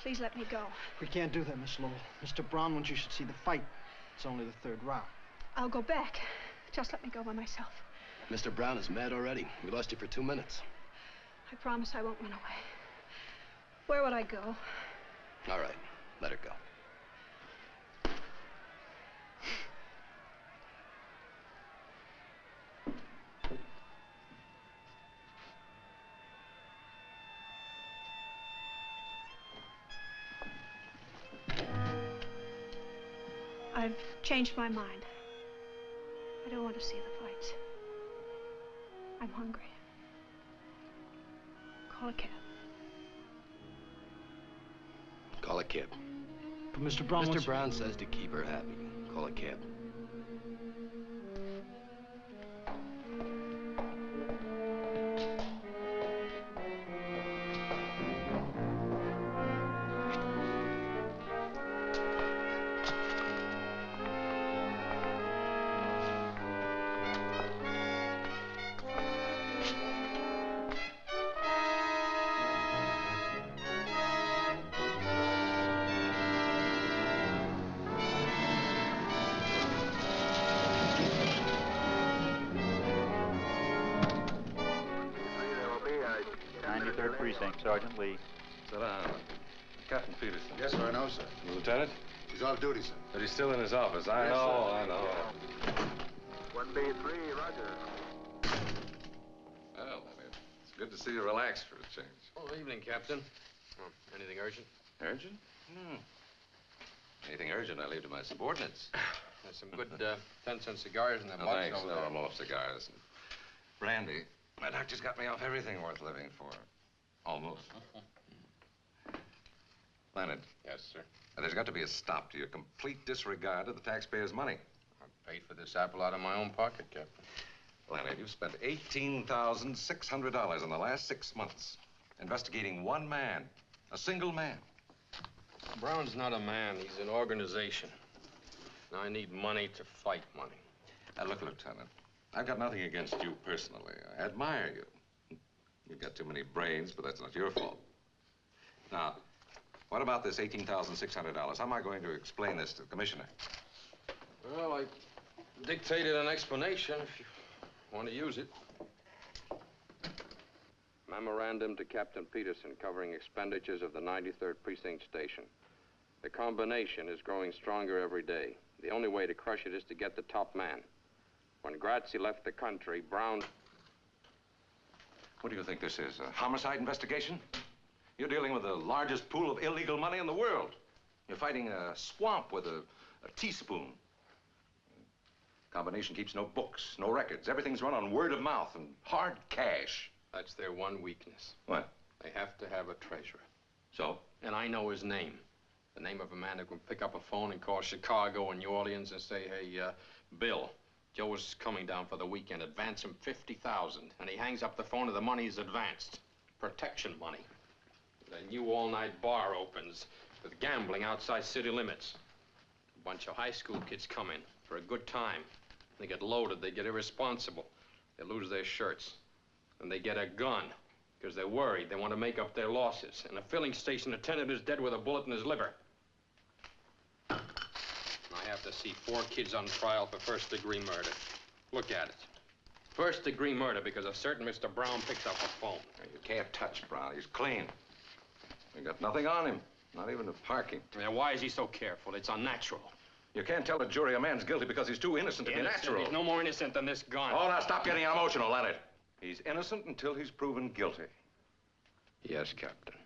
Please let me go. We can't do that, Miss Lowell. Mr. Brown wants you should see the fight. It's only the third round. I'll go back. Just let me go by myself. Mr. Brown is mad already. We lost you for 2 minutes. I promise I won't run away. Where would I go? All right, let her go. I've changed my mind. I don't want to see the fights. I'm hungry. Call a cab. Call a cab. But Mr. Brown Mr. Brown says to keep her happy. Call a cab. Sergeant Lee. Sit down. Captain Peterson. Yes, sir, I know, sir. The lieutenant? He's off duty, sir. But he's still in his office. I know. 1B3, roger. Well, it's good to see you relaxed for a change. Oh, evening, Captain. Oh, anything urgent? Urgent? No. Anything urgent, I leave to my subordinates. There's some good 10-cent cigars in that No, box thanks. over No, there. I'm off cigars. And brandy. My doctor's got me off everything worth living for. Almost. Leonard. Yes, sir. There's got to be a stop to your complete disregard of the taxpayers' money. I paid for this apple out of my own pocket, Captain. Leonard, you've spent $18,600 in the last 6 months investigating one man, a single man. Brown's not a man. He's an organization. Now, I need money to fight money. Look, Lieutenant, I've got nothing against you personally. I admire you. You've got too many brains, but that's not your fault. Now, what about this $18,600? How am I going to explain this to the commissioner? Well, I dictated an explanation if you want to use it. Memorandum to Captain Peterson covering expenditures of the 93rd Precinct Station. The combination is growing stronger every day. The only way to crush it is to get the top man. When Grazzi left the country, Brown... What do you think this is, a homicide investigation? You're dealing with the largest pool of illegal money in the world. You're fighting a swamp with a teaspoon. Combination keeps no books, no records. Everything's run on word of mouth and hard cash. That's their one weakness. What? They have to have a treasurer. So? And I know his name. The name of a man who can pick up a phone and call Chicago and New Orleans and say, hey, Bill, Joe is coming down for the weekend. Advance him $50,000. And he hangs up the phone and the money's advanced. Protection money. The new all-night bar opens with gambling outside city limits. A bunch of high school kids come in for a good time. They get loaded, they get irresponsible. They lose their shirts. And they get a gun because they're worried. They want to make up their losses. And a filling station attendant is dead with a bullet in his liver. I have to see 4 kids on trial for first-degree murder. Look at it. First-degree murder because a certain Mr. Brown picks up a phone. You can't touch Brown. He's clean. You got nothing on him, not even a parking. Yeah, why is he so careful? It's unnatural. You can't tell a jury a man's guilty because he's too innocent to be natural. He's no more innocent than this gun. Oh, now stop getting emotional, Leonard. He's innocent until he's proven guilty. Yes, Captain.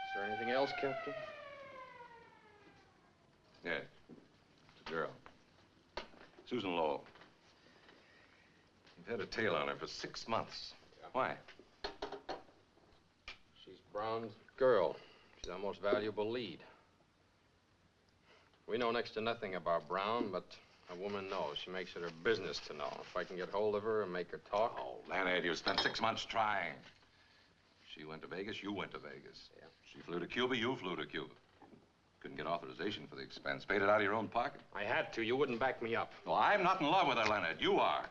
Is there anything else, Captain? Yes. It's a girl. Susan Lowell. You've had a tail on her for 6 months. Yeah. Why? She's Brown's girl. She's our most valuable lead. We know next to nothing about Brown, but a woman knows. She makes it her business to know. If I can get hold of her and make her talk... Oh, Leonard, you spent 6 months trying. She went to Vegas, you went to Vegas. Yeah. She flew to Cuba, you flew to Cuba. Couldn't get authorization for the expense. Paid it out of your own pocket. I had to. You wouldn't back me up. Well, I'm not in love with her, Leonard. You are.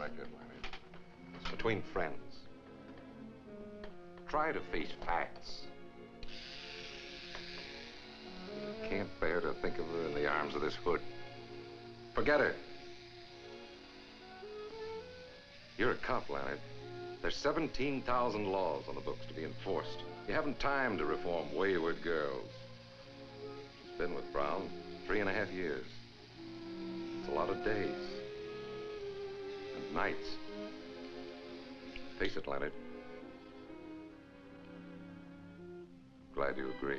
record, Leonard. It's between friends. Try to face facts. Can't bear to think of her in the arms of this hood. Forget her. You're a cop, Leonard. There's 17,000 laws on the books to be enforced. You haven't time to reform wayward girls. She's been with Brown 3.5 years. It's a lot of days. And nights. Face it, Leonard. Glad you agree.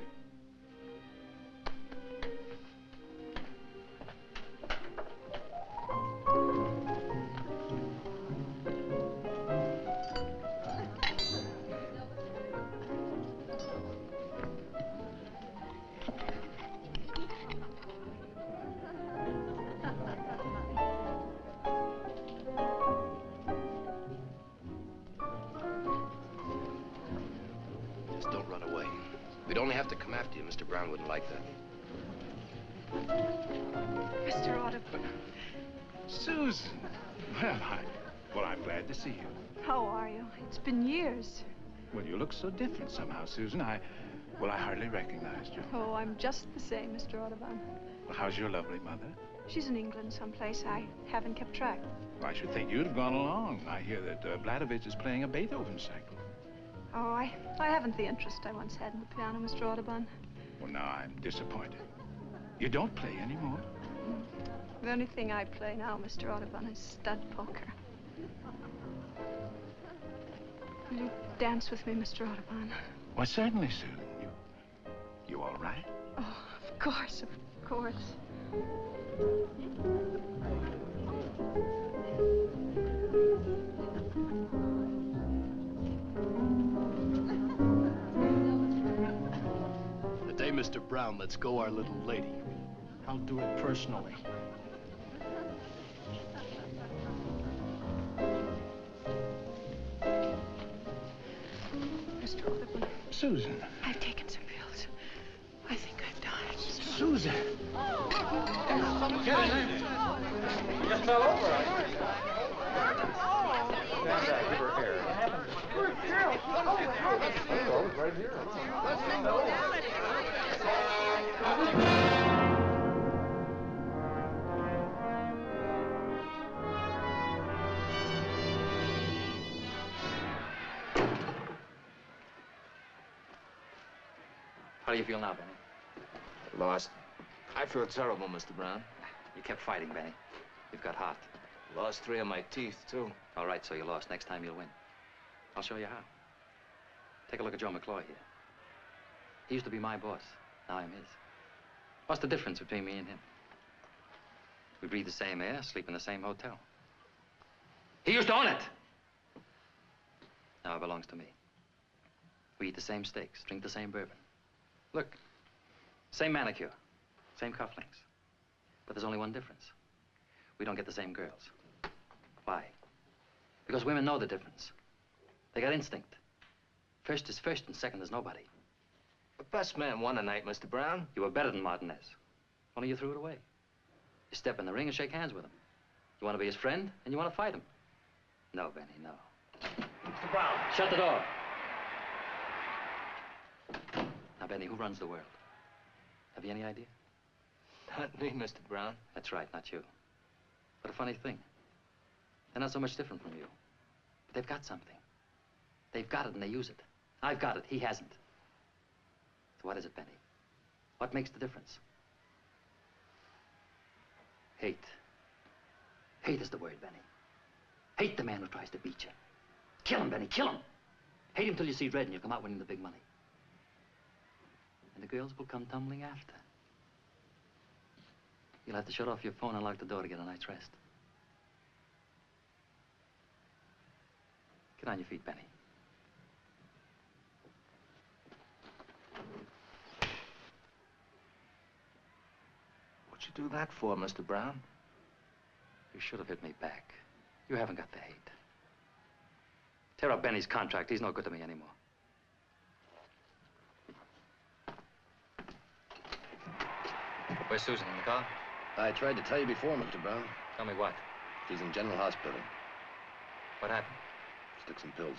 Just don't run away. We'd only have to come after you. Mr. Brown wouldn't like that. Mr. Audubon, Susan. Well, I'm glad to see you. how are you? It's been years. Well, you look so different somehow, Susan. I hardly recognized you. Oh, I'm just the same, Mr. Audubon. Well, how's your lovely mother? She's in England someplace. I haven't kept track. Well, I should think you'd have gone along. I hear that Vladovich is playing a Beethoven cycle. Oh, I haven't the interest I once had in the piano, Mr. Audubon. Well, now I'm disappointed. You don't play anymore? The only thing I play now, Mr. Audubon, is stud poker. Will you dance with me, Mr. Audubon? Well, certainly, Susan. You all right? Oh, of course, of course. The day Mr. Brown lets go our little lady, I'll do it personally. Mr. Audubon, Susan. I've taken some pills. I think I'm done. Susan. How do you feel now, Benny? Lost. I feel terrible, Mr. Brown. You kept fighting, Benny. You've got heart. Lost 3 of my teeth, too. All right, so you lost. Next time you'll win. I'll show you how. Take a look at Joe McCloy here. He used to be my boss. Now I'm his. What's the difference between me and him? We breathe the same air, sleep in the same hotel. He used to own it. Now it belongs to me. We eat the same steaks, drink the same bourbon. Look, same manicure, same cufflinks. But there's only one difference. We don't get the same girls. Why? Because women know the difference. They got instinct. First is first and second is nobody. The best man won tonight, Mr. Brown. You were better than Martinez. Only you threw it away. You step in the ring and shake hands with him. You want to be his friend and you want to fight him. No, Benny, no. Mr. Brown. Shut the door. Now, Benny, who runs the world? Have you any idea? Not me, Mr. Brown. That's right, not you. But a funny thing. They're not so much different from you. But they've got something. They've got it and they use it. I've got it, he hasn't. So what is it, Benny? What makes the difference? Hate. Hate is the word, Benny. Hate the man who tries to beat you. Kill him, Benny, kill him. Hate him till you see red and you'll come out winning the big money. And the girls will come tumbling after. You'll have to shut off your phone and lock the door to get a night's rest. Get on your feet, Benny. What'd you do that for, Mr. Brown? You should have hit me back. You haven't got the hate. Tear up Benny's contract. He's no good to me anymore. Where's Susan, in the car? I tried to tell you before, Mr. Brown. Tell me what? She's in General Hospital. What happened? Stick some pills.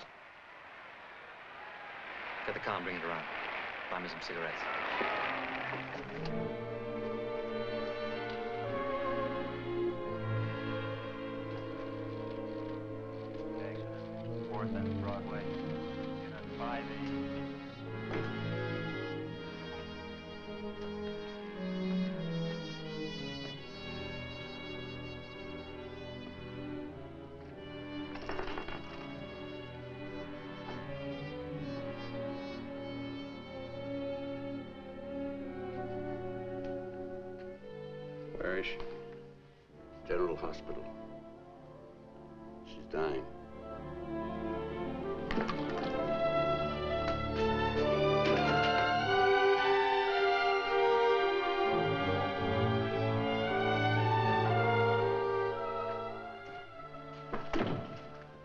Get the car and bring it around. Buy me some cigarettes. Okay, 4th and Broadway. In at 5 Where is she? General Hospital. She's dying.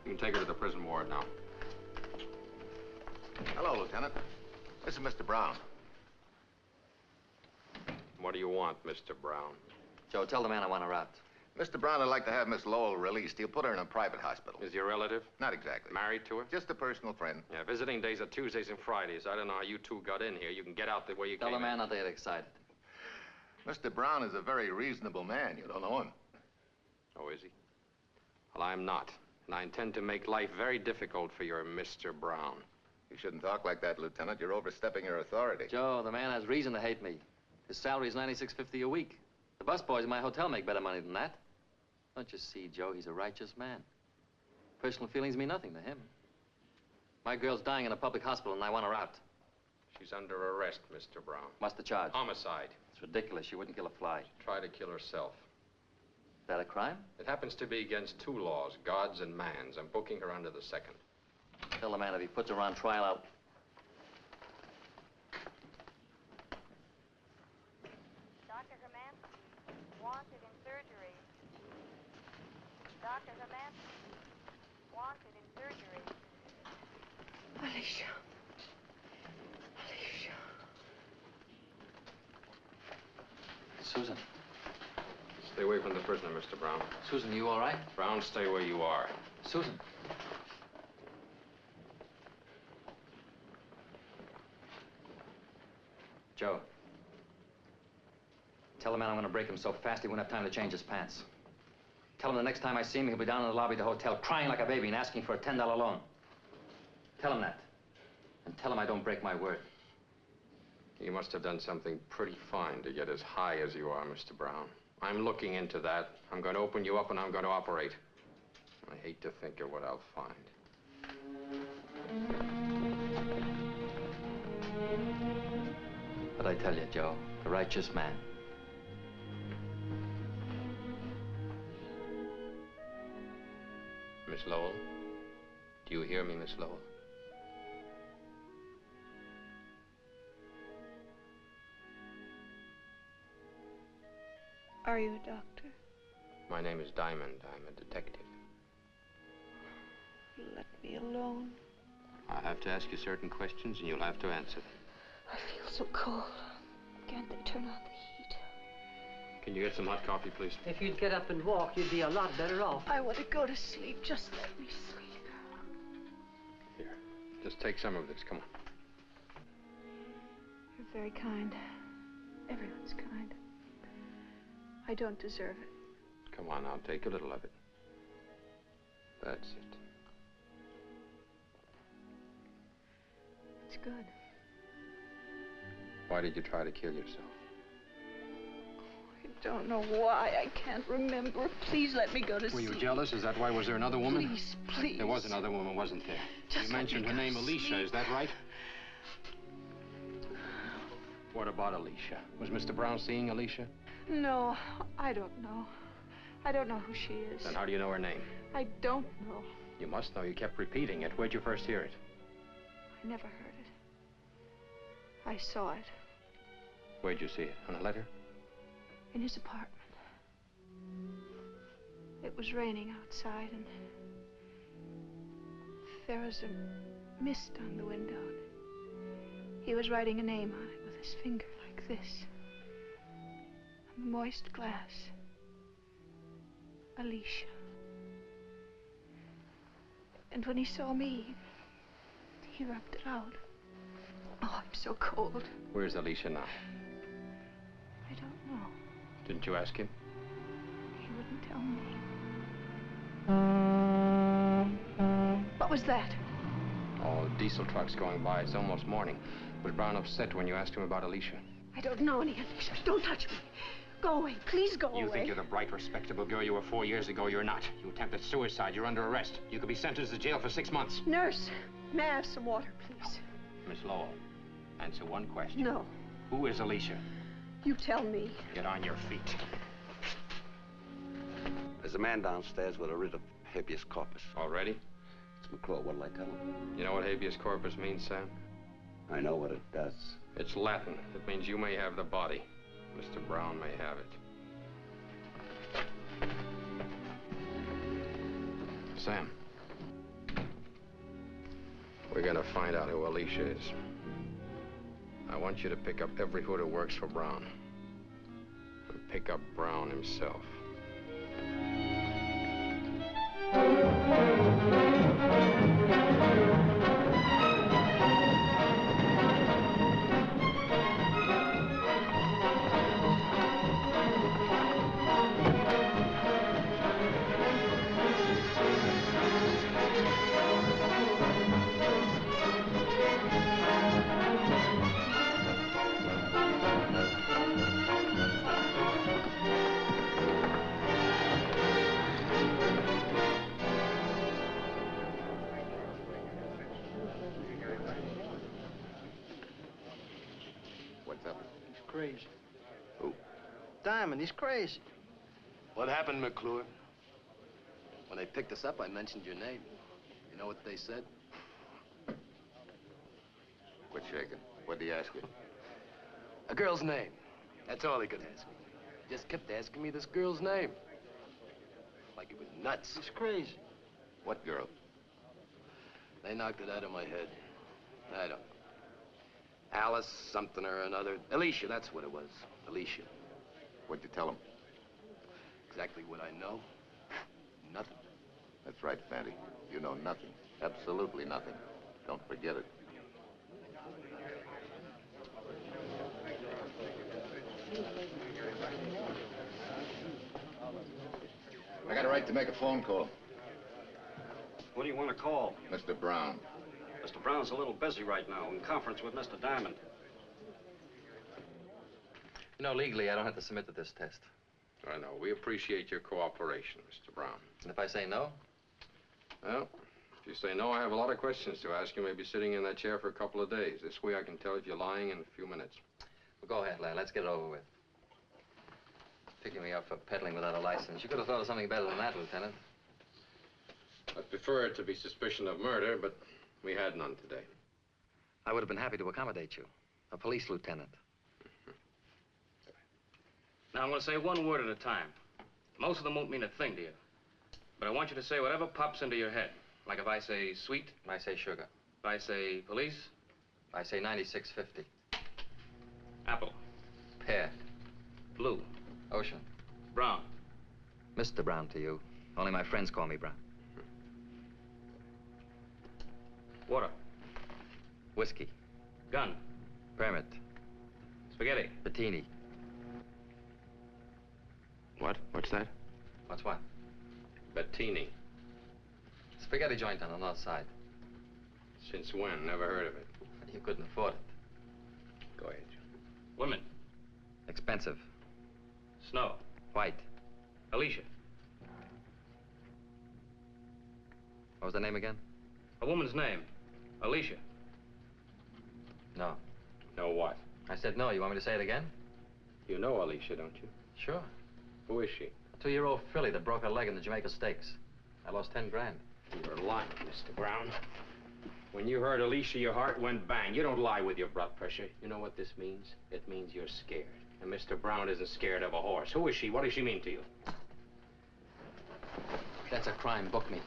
You can take her to the prison ward now. Hello, Lieutenant. This is Mr. Brown. What do you want, Mr. Brown? Joe, tell the man I want her out. Mr. Brown would like to have Miss Lowell released. He'll put her in a private hospital. Is your relative? Not exactly. Married to her? Just a personal friend. Yeah, visiting days are Tuesdays and Fridays. I don't know how you two got in here. You can get out the way you Tell came the man in. not to get excited. Mr. Brown is a very reasonable man. You don't know him. Oh, is he? Well, I'm not. And I intend to make life very difficult for your Mr. Brown. You shouldn't talk like that, Lieutenant. You're overstepping your authority. Joe, the man has reason to hate me. His salary is $96.50 a week. The busboys in my hotel make better money than that. Don't you see, Joe? He's a righteous man. Personal feelings mean nothing to him. My girl's dying in a public hospital, and I want her out. She's under arrest, Mr. Brown. What's the charge? Homicide. It's ridiculous. She wouldn't kill a fly. Is Try to kill herself. that a crime? It happens to be against two laws, God's and man's. I'm booking her under the second. Tell the man if he puts her on trial, I'll... Dr. Herman, wanted in surgery. Dr. Herman, wanted in surgery. Alicia. Alicia. Susan. Stay away from the prisoner, Mr. Brown. Susan, you all right? Brown, stay where you are. Susan. Joe. Tell the man I'm going to break him so fast he won't have time to change his pants. Tell him the next time I see him, he'll be down in the lobby of the hotel crying like a baby and asking for a $10 loan. Tell him that. And tell him I don't break my word. You must have done something pretty fine to get as high as you are, Mr. Brown. I'm looking into that. I'm going to open you up and I'm going to operate. I hate to think of what I'll find. But I tell you, Joe, a righteous man. Miss Lowell? Do you hear me, Miss Lowell? Are you a doctor? My name is Diamond. I'm a detective. Let me alone. I have to ask you certain questions, and you'll have to answer them. I feel so cold. Can't they turn on the heat? Can you get some hot coffee, please? If you'd get up and walk, you'd be a lot better off. I want to go to sleep. Just let me sleep. Here, just take some of this. Come on. You're very kind. Everyone's kind. I don't deserve it. Come on, I'll take a little of it. That's it. It's good. Why did you try to kill yourself? I don't know why. I can't remember. Please let me go to Were sleep. you jealous? Is that why? Was there another woman? Please, please. There was another woman, wasn't there? Just You let mentioned me her go name, to Alicia. sleep. Is that right? What about Alicia? Was Mr. Brown seeing Alicia? No, I don't know. I don't know who she is. Then how do you know her name? I don't know. You must know. You kept repeating it. Where'd you first hear it? I never heard it. I saw it Where'd you see it? On a letter? in his apartment. It was raining outside, and there was a mist on the window. He was writing a name on it with his finger like this. On the moist glass. Alicia. And when he saw me, he rubbed it out. Oh, I'm so cold. Where's Alicia now? I don't know. Didn't you ask him? He wouldn't tell me. What was that? Oh, a diesel truck's going by. It's almost morning. Was Brown upset when you asked him about Alicia? I don't know any Alicia. Don't touch me. Go away. Please go away. You think you're the bright, respectable girl you were 4 years ago. You're not. You attempted suicide. You're under arrest. You could be sentenced to jail for 6 months. Nurse, may I have some water, please? Miss Lowell, answer one question. No. Who is Alicia? You tell me. Get on your feet. There's a man downstairs with a writ of habeas corpus. Already? It's McClure. What'll I tell him? You know what habeas corpus means, Sam? I know what it does. It's Latin. It means you may have the body. Mr. Brown may have it. Sam. We're gonna find out who Alicia is. I want you to pick up every hood who works for Brown. And pick up Brown himself. What's up? He's crazy. Who? Diamond, he's crazy. What happened, McClure? When they picked us up, I mentioned your name. You know what they said? Quit shaking. What'd he ask you? A girl's name. That's all he could ask me. He just kept asking me this girl's name. Like it was nuts. He's crazy. What girl? They knocked it out of my head. I don't know. Alice something or another. Alicia, that's what it was. Alicia. What'd you tell him? Exactly what I know. Nothing. That's right, Fanny. You know nothing. Absolutely nothing. Don't forget it. I got a right to make a phone call. What do you want to call? Mr. Brown. Mr. Brown's a little busy right now, in conference with Mr. Diamond. You know, legally, I don't have to submit to this test. I know. We appreciate your cooperation, Mr. Brown. And if I say no? Well, if you say no, I have a lot of questions to ask you. Maybe sitting in that chair for a couple of days. This way I can tell if you're lying in a few minutes. Well, go ahead, lad. Let's get it over with. Picking me up for peddling without a license. You could have thought of something better than that, Lieutenant. I'd prefer it to be suspicion of murder, but we had none today. I would have been happy to accommodate you. A police lieutenant. Now, I'm going to say one word at a time. Most of them won't mean a thing to you. But I want you to say whatever pops into your head. Like if I say sweet. I say sugar. If I say police. I say 9650. Apple. Pear. Blue. Ocean. Brown. Mr. Brown to you. Only my friends call me Brown. Water. Whiskey. Gun. Permit. Spaghetti. Bettini. What? What's that? What's what? Bettini. Spaghetti joint on the north side. Since when? Never heard of it. You couldn't afford it. Go ahead. Women. Expensive. Snow. White. Alicia. What was the name again? A woman's name. Alicia. No. No what? I said no. You want me to say it again? You know Alicia, don't you? Sure. Who is she? A 2-year-old filly that broke her leg in the Jamaica Stakes. I lost 10 grand. You're lying, Mr. Brown. When you heard Alicia, your heart went bang. You don't lie with your blood pressure. You know what this means? It means you're scared. And Mr. Brown isn't scared of a horse. Who is she? What does she mean to you? That's a crime. Book me.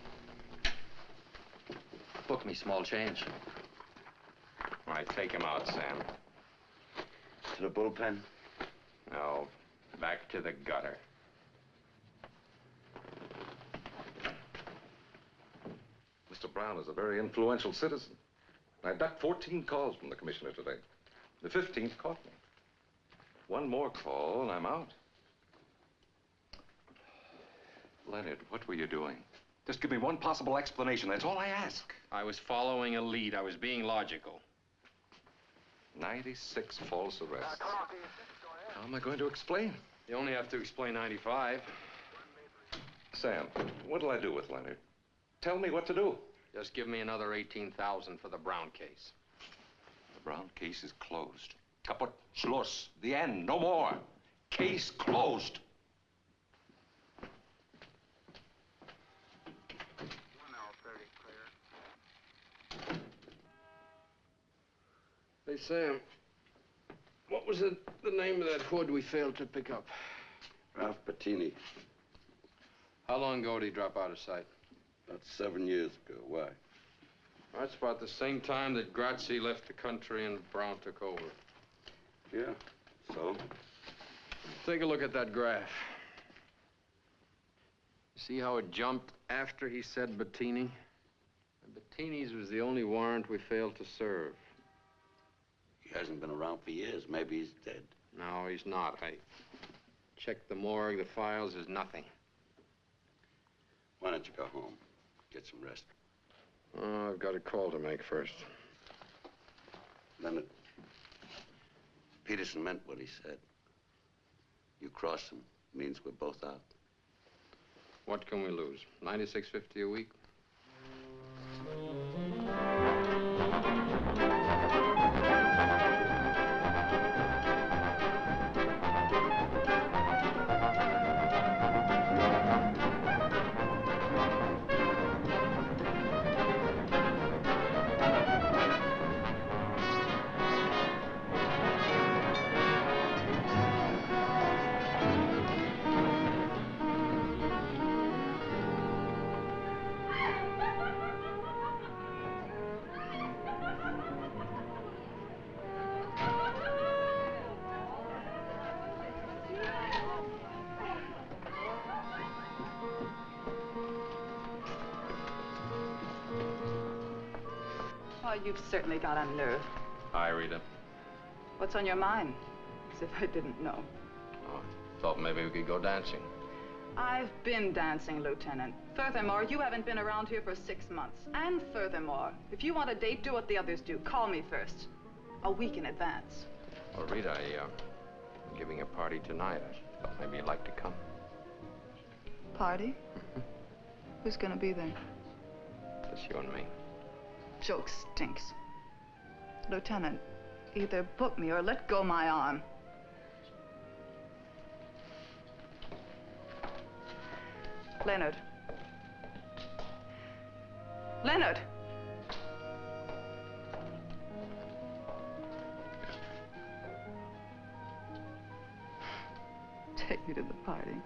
Book me, small change. All right, take him out, Sam. To the bullpen? No, back to the gutter. Mr. Brown is a very influential citizen. I ducked 14 calls from the commissioner today. The 15th caught me. One more call and I'm out. Leonard, what were you doing? Just give me one possible explanation. That's all I ask. I was following a lead. I was being logical. 96 false arrests. How am I going to explain? You only have to explain 95. Sam, what'll I do with Leonard? Tell me what to do. Just give me another 18,000 for the Brown case. The Brown case is closed. Kaput, Schluss. The end. No more. Case closed. Hey, Sam, what was the name of that hood we failed to pick up? Ralph Bettini. How long ago did he drop out of sight? About 7 years ago. Why? That's about the same time that Grazie left the country and Brown took over. Yeah, so? Take a look at that graph. See how it jumped after he said Bettini? Bettini's was the only warrant we failed to serve. He hasn't been around for years. Maybe he's dead. No, he's not. I checked the morgue, the files, there's nothing. Why don't you go home? Get some rest. Oh, I've got a call to make first. Leonard, Peterson meant what he said. You cross him, means we're both out. What can we lose? $96.50 a week? Oh, you've certainly got a nerve. Hi, Rita. What's on your mind? As if I didn't know. Oh, thought maybe we could go dancing. I've been dancing, Lieutenant. Furthermore, you haven't been around here for 6 months. And furthermore, if you want a date, do what the others do. Call me first. A week in advance. Well, Rita, I'm giving a party tonight. I thought maybe you'd like to come. Party? Who's gonna be there? Just you and me. Joke stinks. Lieutenant, either book me or let go my arm. Leonard. Leonard! Take me to the party.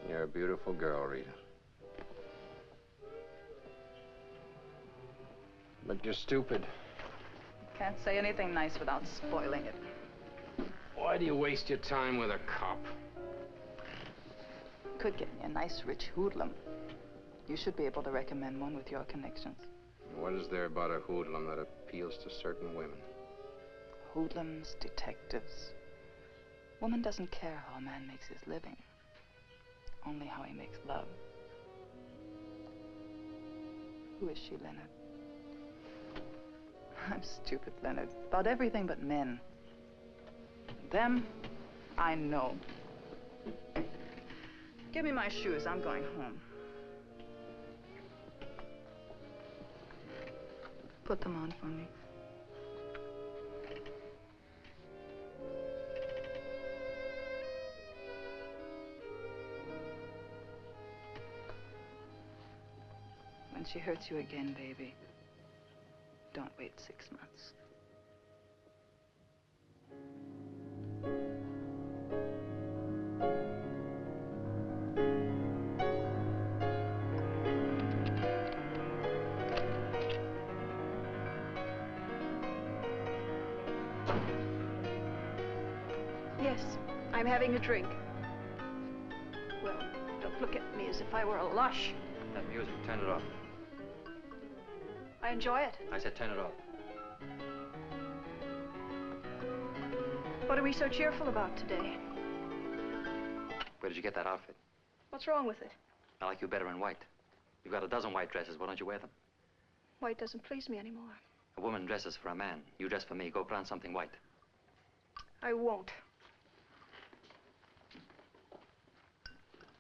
You're a beautiful girl, Rita. But you're stupid. Can't say anything nice without spoiling it. Why do you waste your time with a cop? Could get me a nice rich hoodlum. You should be able to recommend one with your connections. What is there about a hoodlum that appeals to certain women? Hoodlums, detectives. Woman doesn't care how a man makes his living. Only how he makes love. Who is she, Leonard? I'm stupid, Leonard. About everything but men. Them, I know. Give me my shoes. I'm going home. Put them on for me. When she hurts you again, baby, don't wait 6 months. Yes, I'm having a drink. Well, look at me as if I were a lush. That music, turn it off. I enjoy it. I said turn it off. What are we so cheerful about today? Where did you get that outfit? What's wrong with it? I like you better in white. You've got a dozen white dresses. Why don't you wear them? White doesn't please me anymore. A woman dresses for a man. You dress for me. Go put on something white. I won't.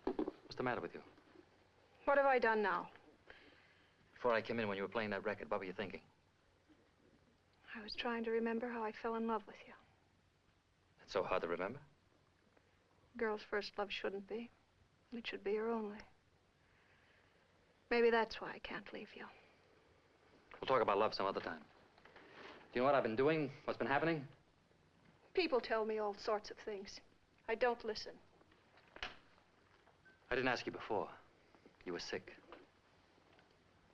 What's the matter with you? What have I done now? Before I came in when you were playing that record, what were you thinking? I was trying to remember how I fell in love with you. It's so hard to remember. Girl's first love shouldn't be. It should be her only. Maybe that's why I can't leave you. We'll talk about love some other time. Do you know what I've been doing? What's been happening? People tell me all sorts of things. I don't listen. I didn't ask you before. You were sick.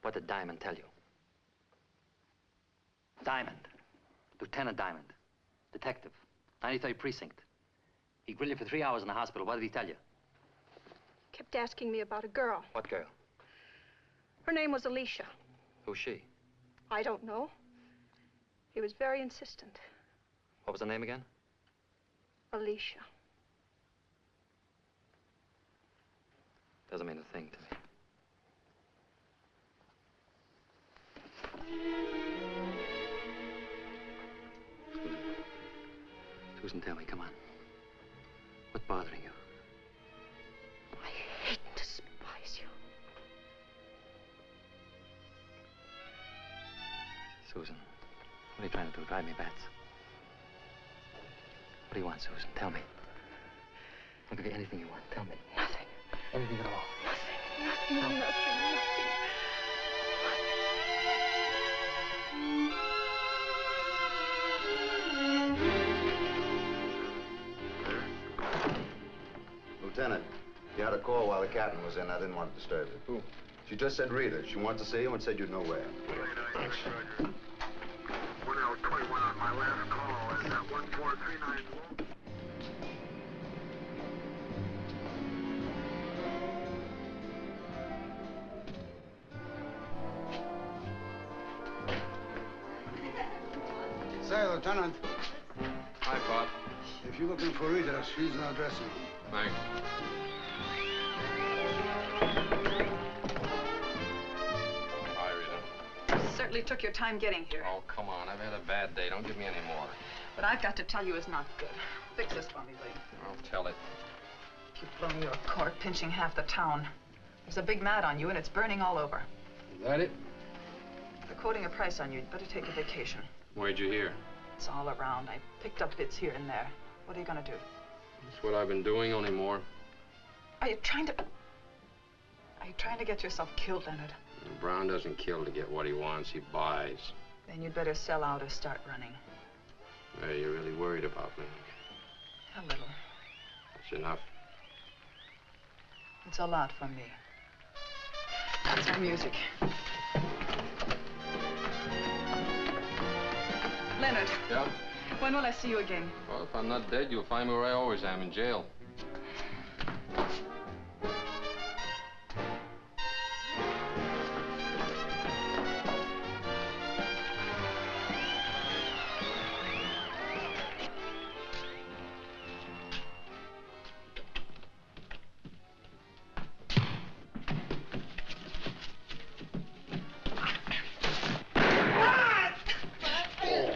What did Diamond tell you? Diamond. Lieutenant Diamond. Detective. 93rd Precinct. He grilled you for 3 hours in the hospital. What did he tell you? Kept asking me about a girl. What girl? Her name was Alicia. Who's she? I don't know. He was very insistent. What was her name again? Alicia. Doesn't mean a thing to me. Susan, tell me, come on. What's bothering you? I hate and despise you. Susan, what are you trying to do? Drive me bats? What do you want, Susan? Tell me. I'll give you anything you want. Tell me. Nothing. Anything at all. Nothing. Nothing. Lieutenant, you had a call while the captain was in. I didn't want to disturb you. Who? She just said Rita. She wanted to see you and said you'd know where. Thanks. 1021 on my last call. Is that 14391? Say, Lieutenant. Hi, Pop. If you're looking for Rita, she's in our dressing room. Thanks. Hi, Rita. Certainly took your time getting here. Oh, come on. I've had a bad day. Don't give me any more. What I've got to tell you is not good. Fix this for me, Lee. I'll tell it. Keep blowing your cord, pinching half the town. There's a big mat on you, and it's burning all over. Is that it? They're quoting a price on you. You'd better take a vacation. Where'd you hear? It's all around. I picked up bits here and there. What are you going to do? That's what I've been doing, only more. Are you trying to get yourself killed, Leonard? Brown doesn't kill to get what he wants. He buys. Then you'd better sell out or start running. Hey, you're really worried about me. A little. That's enough. It's a lot from me. That's our music. Leonard. Yeah? When will I see you again? Well, if I'm not dead, you'll find me where I always am, in jail.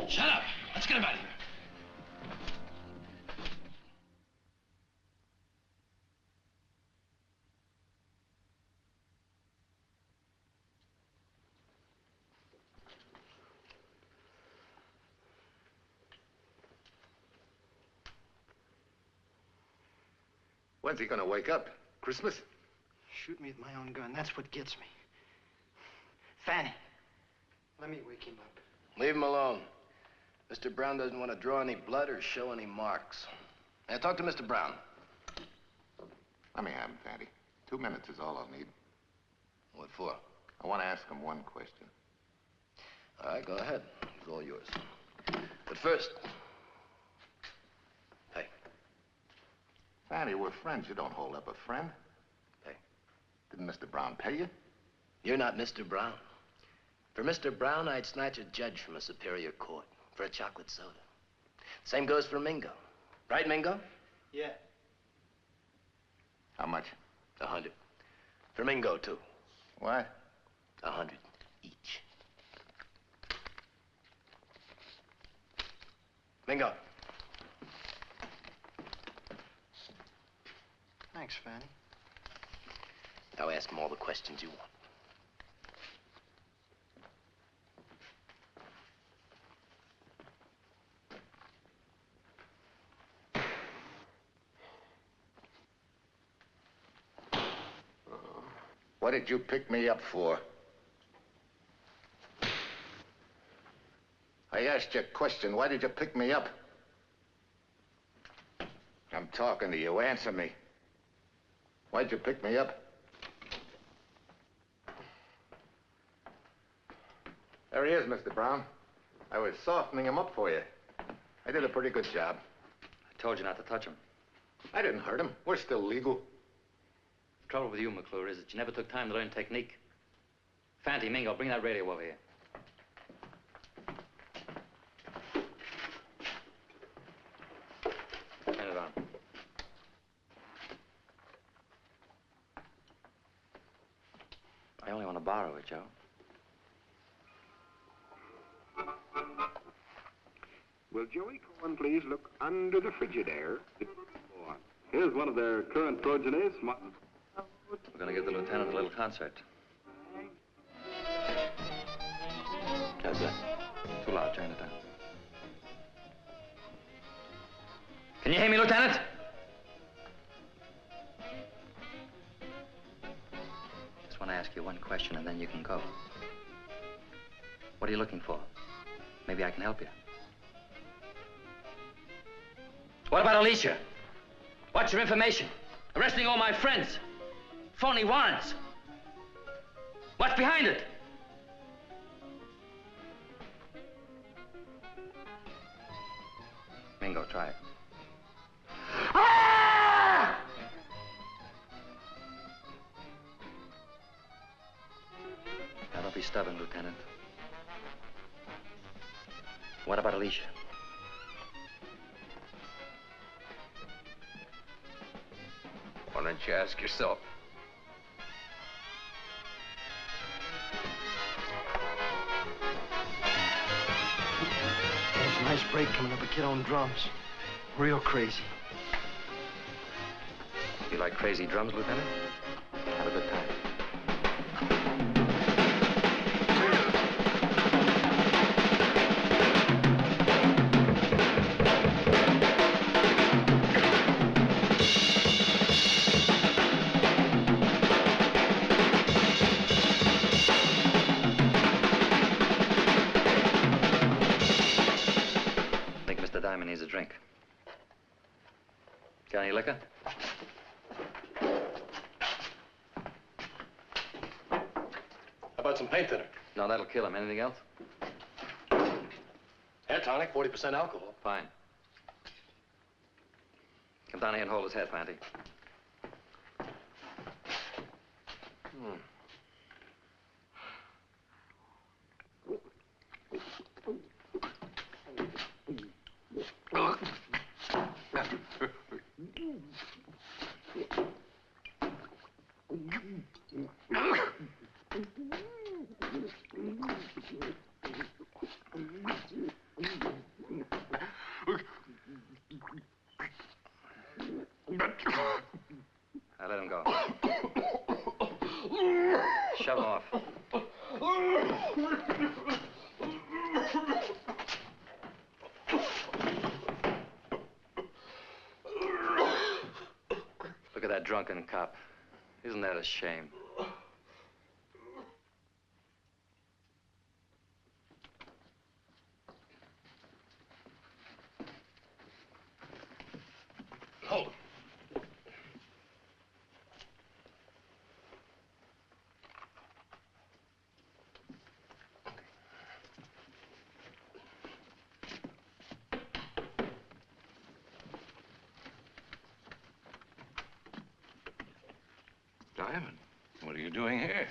Shut up! Let's get him out of here. When's he gonna wake up? Christmas? Shoot me with my own gun. That's what gets me. Fanny, let me wake him up. Leave him alone. Mr. Brown doesn't want to draw any blood or show any marks. Now, talk to Mr. Brown. Let me have him, Fatty. 2 minutes is all I'll need. What for? I want to ask him one question. All right, go ahead. It's all yours. But first... Hey. Fatty, we're friends. You don't hold up a friend. Hey. Didn't Mr. Brown pay you? You're not Mr. Brown. For Mr. Brown, I'd snatch a judge from a superior court for a chocolate soda. Same goes for Mingo. Right, Mingo? Yeah. How much? 100. For Mingo, too. What? 100 each. Mingo. Thanks, Fanny. Now ask him all the questions you want. What did you pick me up for? I asked you a question. Why did you pick me up? I'm talking to you. Answer me. Why'd you pick me up? There he is, Mr. Brown. I was softening him up for you. I did a pretty good job. I told you not to touch him. I didn't hurt him. We're still legal. The trouble with you, McClure, is that you never took time to learn technique. Fanty, Mingo, bring that radio over here. Turn it on. I only want to borrow it, Joe. Will Joey Cohen please look under the Frigidaire? Here's one of their current progenies. We're going to give the lieutenant a little concert. How's that? Too loud. Turn it down. Can you hear me, Lieutenant? Just want to ask you one question, and then you can go. What are you looking for? Maybe I can help you. What about Alicia? What's your information? Arresting all my friends. Phony warrants. What's behind it? Mingo, try it. Ah! Now, don't be stubborn, Lieutenant. What about Alicia? Why don't you ask yourself? That was a nice break coming up a kid on drums. Real crazy. You like crazy drums, Lieutenant? Have a good time. Diamond needs a drink. Got any liquor? How about some paint thinner? No, that'll kill him. Anything else? Hair tonic, 40% alcohol. Fine. Come down here and hold his head, Fanty. Now let him go. Shove him off. Look at that drunken cop. Isn't that a shame? Hold him. Diamond, what are doing here?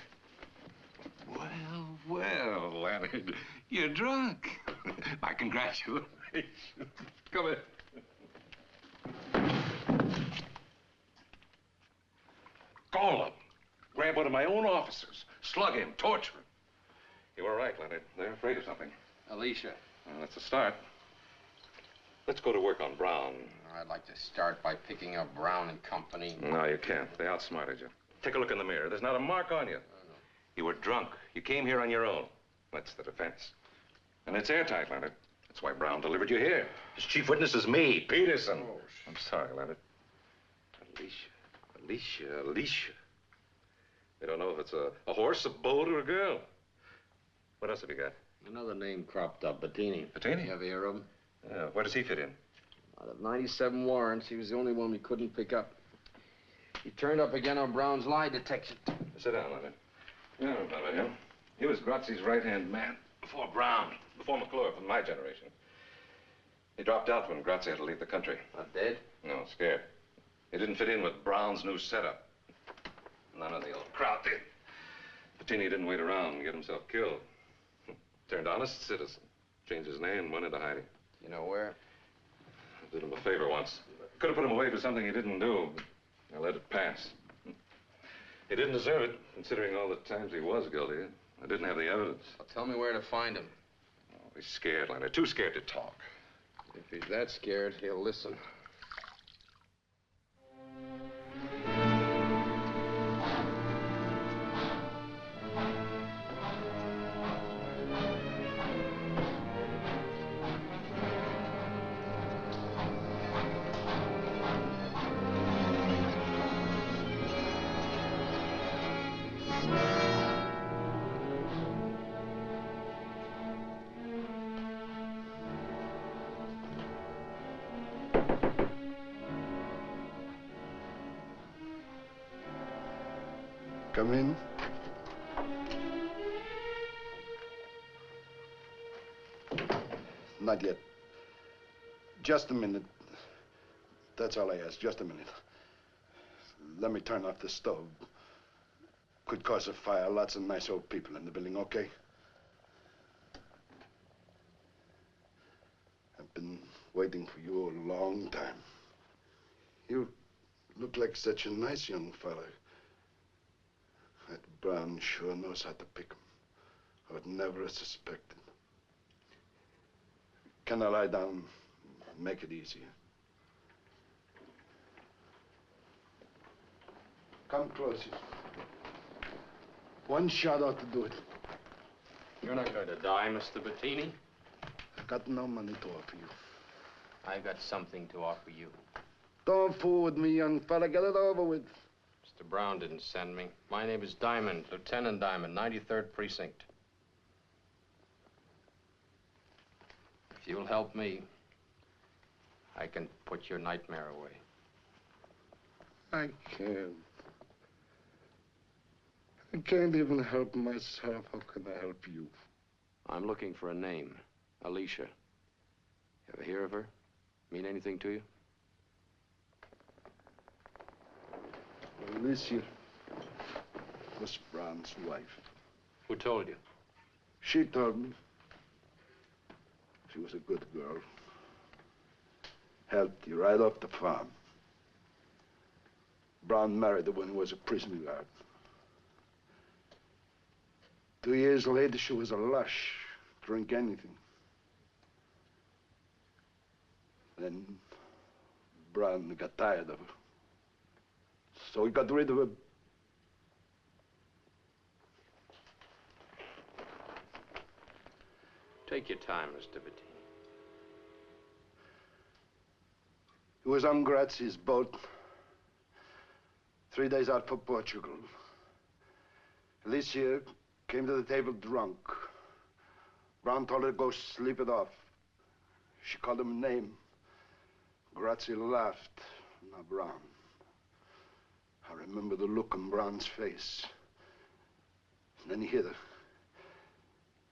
Well, well, Leonard, you're drunk. My congratulations. Come in. Call him. Grab one of my own officers. Slug him, torture him. You were right, Leonard. They're afraid of something. Alicia. Well, that's a start. Let's go to work on Brown. I'd like to start by picking up Brown and Company. No, you can't. They outsmarted you. Take a look in the mirror. There's not a mark on you. You were drunk. You came here on your own. That's the defense. And it's airtight, Leonard. That's why Brown delivered you here. His chief witness is me, Peterson. Oh, I'm sorry, Leonard. Alicia. They don't know if it's a horse, a boat, or a girl. What else have you got? Another name cropped up, Bettini. Bettini? You ever hear of him? Yeah, where does he fit in? Out of 97 warrants, he was the only one we couldn't pick up. He turned up again on Brown's lie detection. Sit down, Leonard. You know about him. He was Grazzi's right-hand man before Brown, before McClure from my generation. He dropped out when Grazzi had to leave the country. Not dead? No, scared. He didn't fit in with Brown's new setup. None of the old crowd did. Bettini didn't wait around and get himself killed. Turned honest citizen. Changed his name and went into hiding. You know where? I did him a favor once. Could have put him away for something he didn't do, but I let it pass. He didn't deserve it, considering all the times he was guilty. I didn't have the evidence. Well, tell me where to find him. Oh, he's scared, Leonard. Too scared to talk. If he's that scared, he'll listen. Come in. Not yet. Just a minute. That's all I ask, just a minute. Let me turn off the stove. Could cause a fire. Lots of nice old people in the building, okay? I've been waiting for you a long time. You look like such a nice young fella. That Brown sure knows how to pick 'em. I would never have suspected. Can I lie down? Make it easier. Come closer. One shot ought to do it. You're not going to die, Mr. Bettini. I got no money to offer you. I've got something to offer you. Don't fool with me, young fella. Get it over with. Mr. Brown didn't send me. My name is Diamond, Lieutenant Diamond, 93rd Precinct. If you'll help me, I can put your nightmare away. I can't. I can't even help myself. How can I help you? I'm looking for a name. Alicia. Ever hear of her? Mean anything to you? Alicia was Brown's wife. Who told you? She told me. She was a good girl. Helped you right off the farm. Brown married her when he was a prison guard. 2 years later, she was a lush. Drink anything. Then Brown got tired of her. So he got rid of her. Take your time, Mr. Bettini. He was on Grazzi's boat. 3 days out for Portugal. Alicia came to the table drunk. Brown told her to go sleep it off. She called him a name. Grazzi laughed. Not Brown. I remember the look on Brown's face. And then he hit her.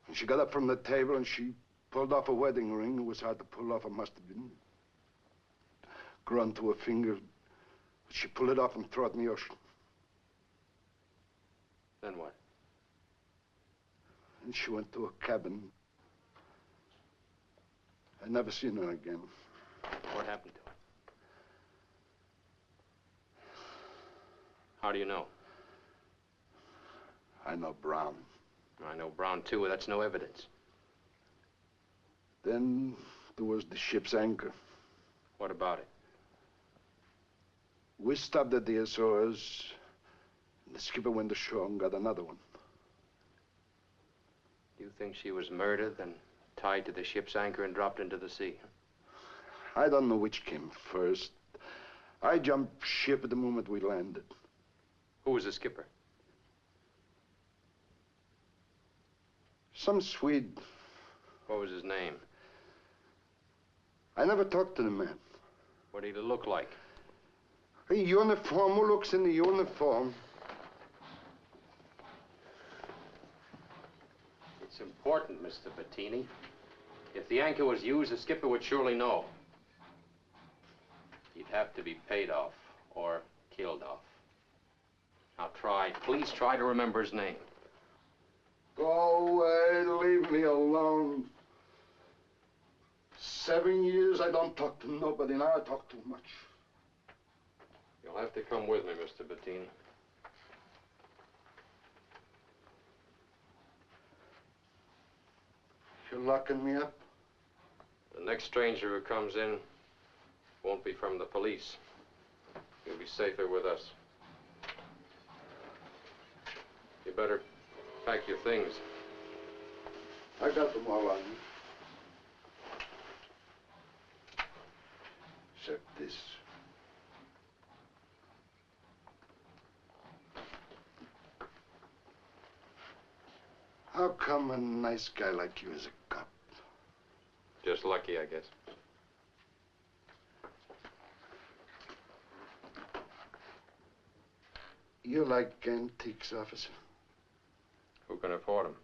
And she got up from the table and she pulled off a wedding ring. It was hard to pull off. It must have been grown to her finger. She pulled it off and threw it in the ocean. Then what? And she went to a cabin. I never seen her again. What happened to her? How do you know? I know Brown. I know Brown, too. That's no evidence. Then there was the ship's anchor. What about it? We stopped at the Azores. The skipper went ashore and got another one. You think she was murdered, then tied to the ship's anchor and dropped into the sea? I don't know which came first. I jumped ship at the moment we landed. Who was the skipper? Some Swede. What was his name? I never talked to the man. What did he look like? A uniform. Who looks in the uniform? It's important, Mr. Bettini. If the anchor was used, the skipper would surely know. He'd have to be paid off or killed off. Now please try to remember his name. Go away, leave me alone. 7 years I don't talk to nobody. Now I talk too much. You'll have to come with me, Mr. Bettini. You're locking me up? The next stranger who comes in won't be from the police. You'll be safer with us. You better pack your things. I got them all on me. Except this. How come a nice guy like you is a cop? Just lucky, I guess. You like antiques, officer? Who can afford them?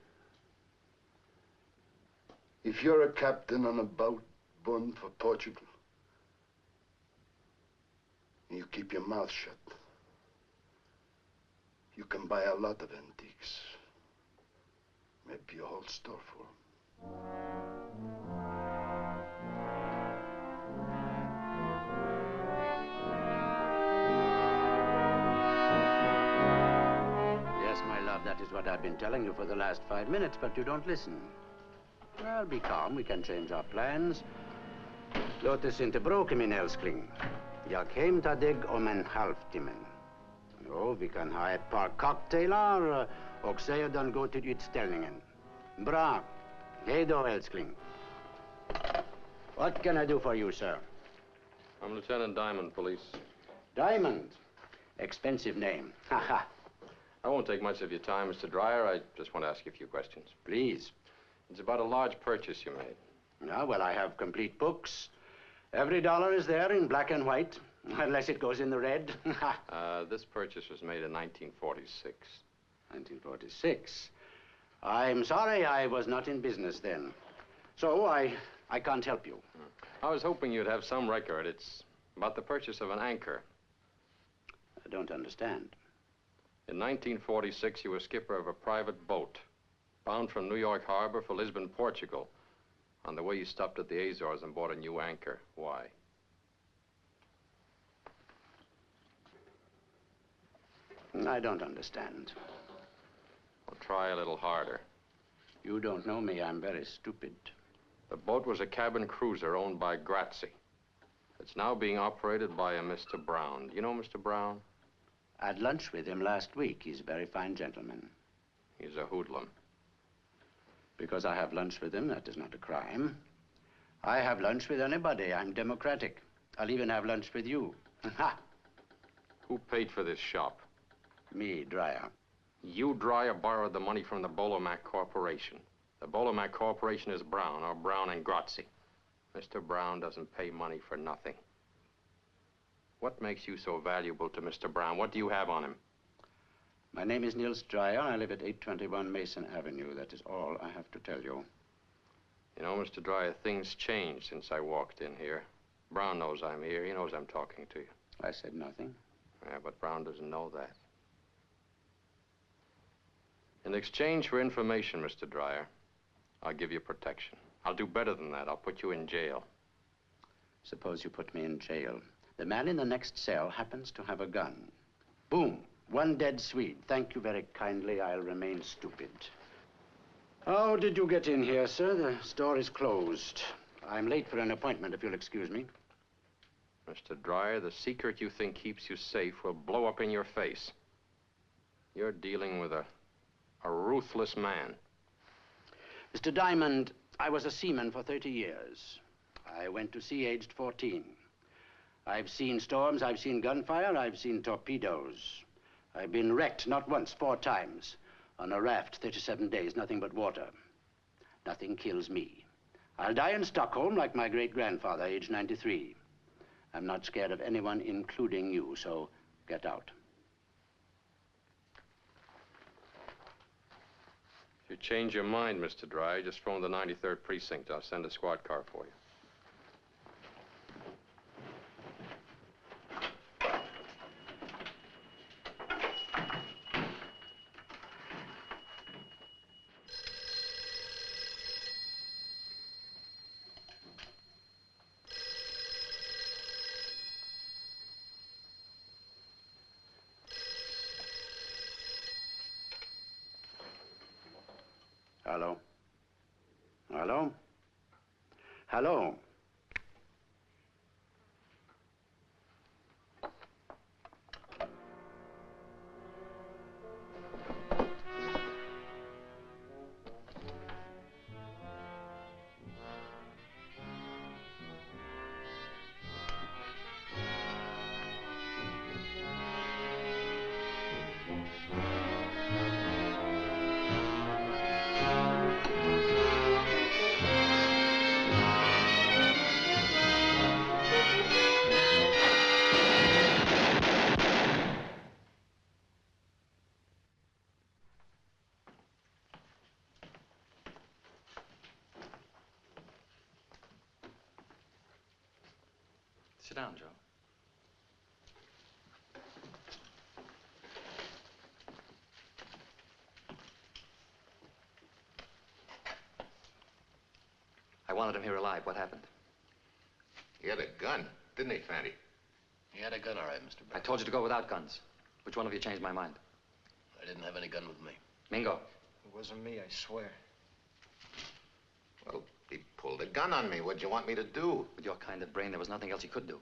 If you're a captain on a boat bound for Portugal, and you keep your mouth shut, you can buy a lot of antiques. Maybe a whole store full. Yes, my love, that is what I've been telling you for the last 5 minutes, but you don't listen. Well, be calm. We can change our plans. Låt oss inte bråka, min älskling. Jag hämtar dig om en halvtimme. Jo, vi kan ha ett par cocktailar och sedan gå till utställningen. Bra. Hej då, älskling. What can I do for you, sir? I'm Lieutenant Diamond, police. Diamond. Expensive name. Haha. I won't take much of your time, Mr. Dreyer. I just want to ask you a few questions. Please. It's about a large purchase you made. Yeah, well, I have complete books. Every dollar is there in black and white, unless it goes in the red. This purchase was made in 1946. 1946? I'm sorry I was not in business then. So I can't help you. I was hoping you'd have some record. It's about the purchase of an anchor. I don't understand. In 1946, you were skipper of a private boat, bound from New York Harbor for Lisbon, Portugal. On the way, you stopped at the Azores and bought a new anchor. Why? I don't understand. Well, try a little harder. You don't know me. I'm very stupid. The boat was a cabin cruiser owned by Grazzi. It's now being operated by a Mr. Brown. Do you know Mr. Brown? I had lunch with him last week. He's a very fine gentleman. He's a hoodlum. Because I have lunch with him, that is not a crime. I have lunch with anybody. I'm democratic. I'll even have lunch with you. Ha! Who paid for this shop? Me, Dreyer. You, Dreyer, borrowed the money from the Bolomac Corporation. The Bolomac Corporation is Brown, or Brown and Grazzi. Mr. Brown doesn't pay money for nothing. What makes you so valuable to Mr. Brown? What do you have on him? My name is Niels Dreyer. I live at 821 Mason Avenue. That is all I have to tell you. You know, Mr. Dreyer, things changed since I walked in here. Brown knows I'm here. He knows I'm talking to you. I said nothing. Yeah, but Brown doesn't know that. In exchange for information, Mr. Dreyer, I'll give you protection. I'll do better than that. I'll put you in jail. Suppose you put me in jail. The man in the next cell happens to have a gun. Boom. One dead Swede. Thank you very kindly. I'll remain stupid. How did you get in here, sir? The store is closed. I'm late for an appointment, if you'll excuse me. Mr. Dreyer, the secret you think keeps you safe will blow up in your face. You're dealing with a ruthless man. Mr. Diamond, I was a seaman for 30 years. I went to sea aged 14. I've seen storms, I've seen gunfire, I've seen torpedoes. I've been wrecked not once, 4 times. On a raft, 37 days, nothing but water. Nothing kills me. I'll die in Stockholm like my great-grandfather, age 93. I'm not scared of anyone, including you, so get out. If you change your mind, Mr. Dreyer, just phone the 93rd Precinct. I'll send a squad car for you. Hello? Hello? Hello? Sit down, Joe. I wanted him here alive. What happened? He had a gun, didn't he, Fanny? He had a gun, all right, Mr. Brown. I told you to go without guns. Which one of you changed my mind? I didn't have any gun with me. Mingo. It wasn't me, I swear. Well, he pulled a gun on me. What'd you want me to do? With your kind of brain, there was nothing else you could do.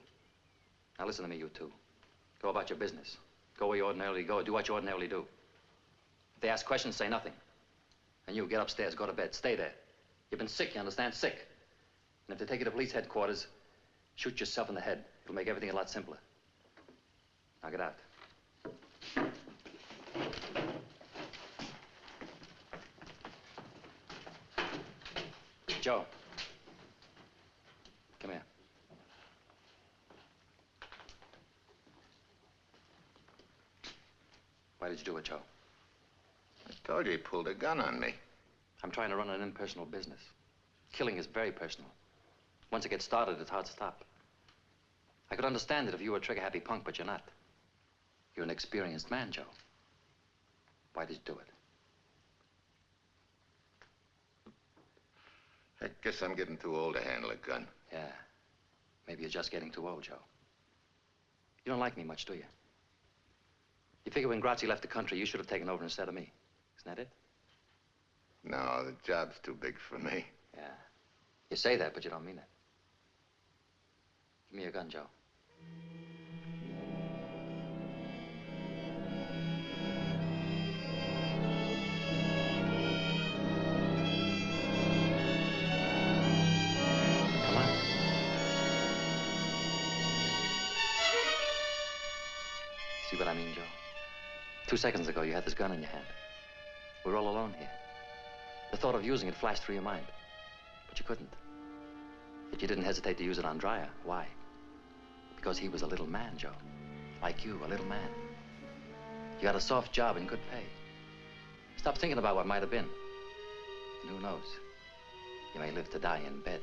Now listen to me, you two. Go about your business. Go where you ordinarily go. Do what you ordinarily do. If they ask questions, say nothing. And you, get upstairs, go to bed. Stay there. You've been sick, you understand? Sick. And if they take you to police headquarters, shoot yourself in the head. It'll make everything a lot simpler. Now get out. Joe. Come here. Why did you do it, Joe? I told you he pulled a gun on me. I'm trying to run an impersonal business. Killing is very personal. Once it gets started, it's hard to stop. I could understand it if you were a trigger-happy punk, but you're not. You're an experienced man, Joe. Why did you do it? I guess I'm getting too old to handle a gun. Yeah. Maybe you're just getting too old, Joe. You don't like me much, do you? You figure when Grazzi left the country, you should have taken over instead of me. Isn't that it? No, the job's too big for me. Yeah. You say that, but you don't mean it. Give me your gun, Joe. Come on. See what I mean, Joe? 2 seconds ago, you had this gun in your hand. We're all alone here. The thought of using it flashed through your mind. But you couldn't. Yet you didn't hesitate to use it on Dreyer. Why? Because he was a little man, Joe. Like you, a little man. You got a soft job and good pay. Stop thinking about what might have been. And who knows? You may live to die in bed.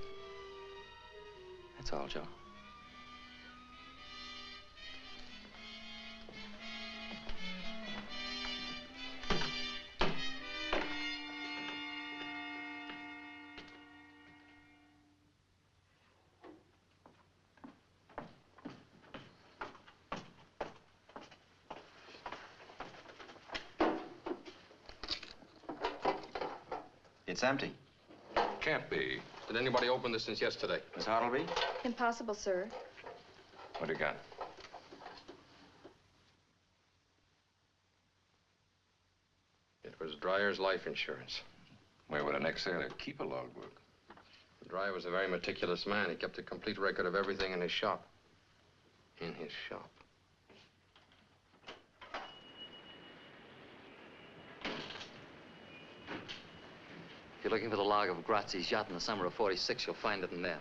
That's all, Joe. It's empty. Can't be. Did anybody open this since yesterday? Miss Hartleby? Impossible, sir. What do you got? It was Dryer's life insurance. Where would an ex-sailor keep a logbook? Dryer was a very meticulous man. He kept a complete record of everything in his shop. In his shop. If you're looking for the log of Grazzi's yacht in the summer of '46, you'll find it in there.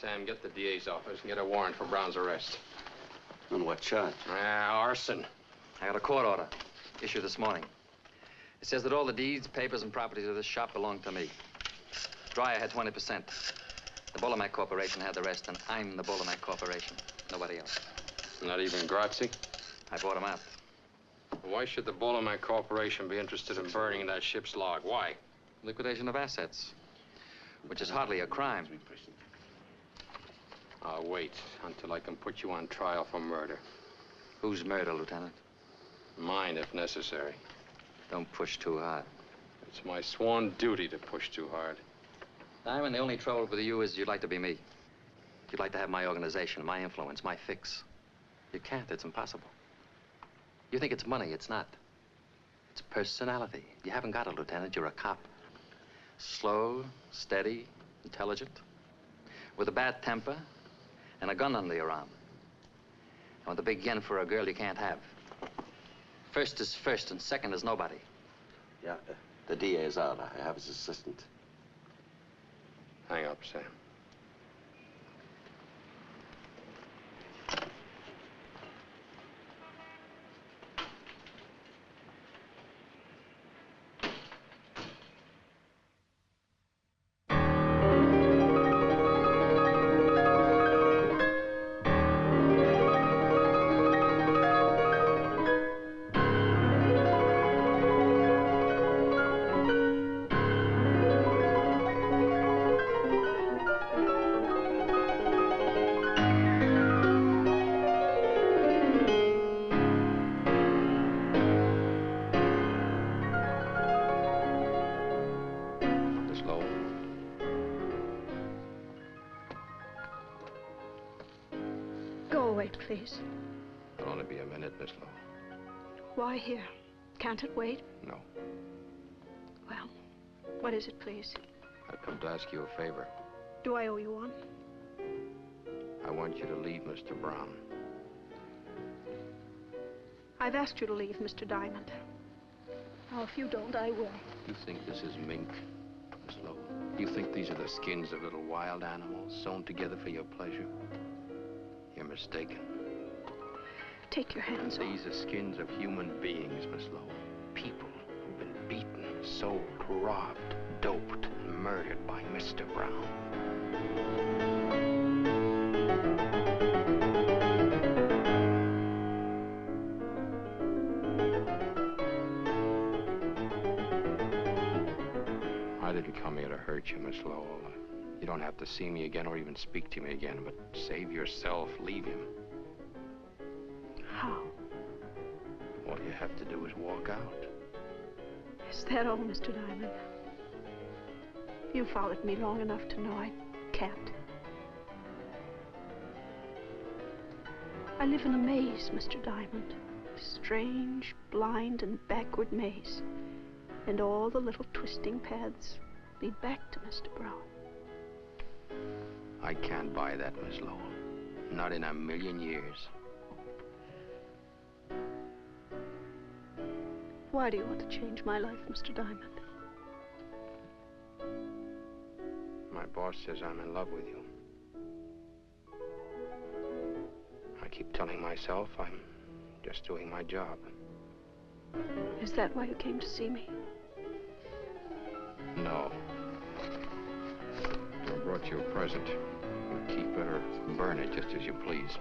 Sam, get the DA's office and get a warrant for Brown's arrest. On what charge? Arson. I got a court order issued this morning. It says that all the deeds, papers, and properties of this shop belong to me. Dryer had 20%. The Bolomac Corporation had the rest, and I'm the Bolomac Corporation. Nobody else. Not even Grazzi? I bought him out. Why should the Bolomac Corporation be interested in burning that ship's log? Why? Liquidation of assets, which is hardly a crime. I'll wait until I can put you on trial for murder. Whose murder, Lieutenant? Mine, if necessary. Don't push too hard. It's my sworn duty to push too hard. Diamond, the only trouble with you is you'd like to be me. You'd like to have my organization, my influence, my fix. You can't. It's impossible. You think it's money. It's not. It's personality. You haven't got it, Lieutenant. You're a cop. Slow, steady, intelligent, with a bad temper and a gun under your arm. And with a big yen for a girl you can't have. First is first and second is nobody. Yeah, the DA is out. I have his assistant. Hang up, Sam. Please. It'll only be a minute, Miss Lowe. Why here? Can't it wait? No. Well, what is it, please? I've come to ask you a favor. Do I owe you one? I want you to leave Mr. Brown. I've asked you to leave, Mr. Diamond. Now, if you don't, I will. You think this is mink, Miss Lowe? You think these are the skins of little wild animals sewn together for your pleasure? You're mistaken. Take your hands off. These are skins of human beings, Miss Lowe. People who've been beaten, sold, robbed, doped, and murdered by Mr. Brown. I didn't come here to hurt you, Miss Lowe. You don't have to see me again or even speak to me again, but save yourself, leave him. How? All you have to do is walk out. Is that all, Mr. Diamond? You followed me long enough to know I can't. I live in a maze, Mr. Diamond. A strange, blind, and backward maze. And all the little twisting paths lead back to Mr. Brown. I can't buy that, Miss Lowe. Not in a million years. Why do you want to change my life, Mr. Diamond? My boss says I'm in love with you. I keep telling myself I'm just doing my job. Is that why you came to see me? No. I brought you a present. You keep it or burn it just as you please.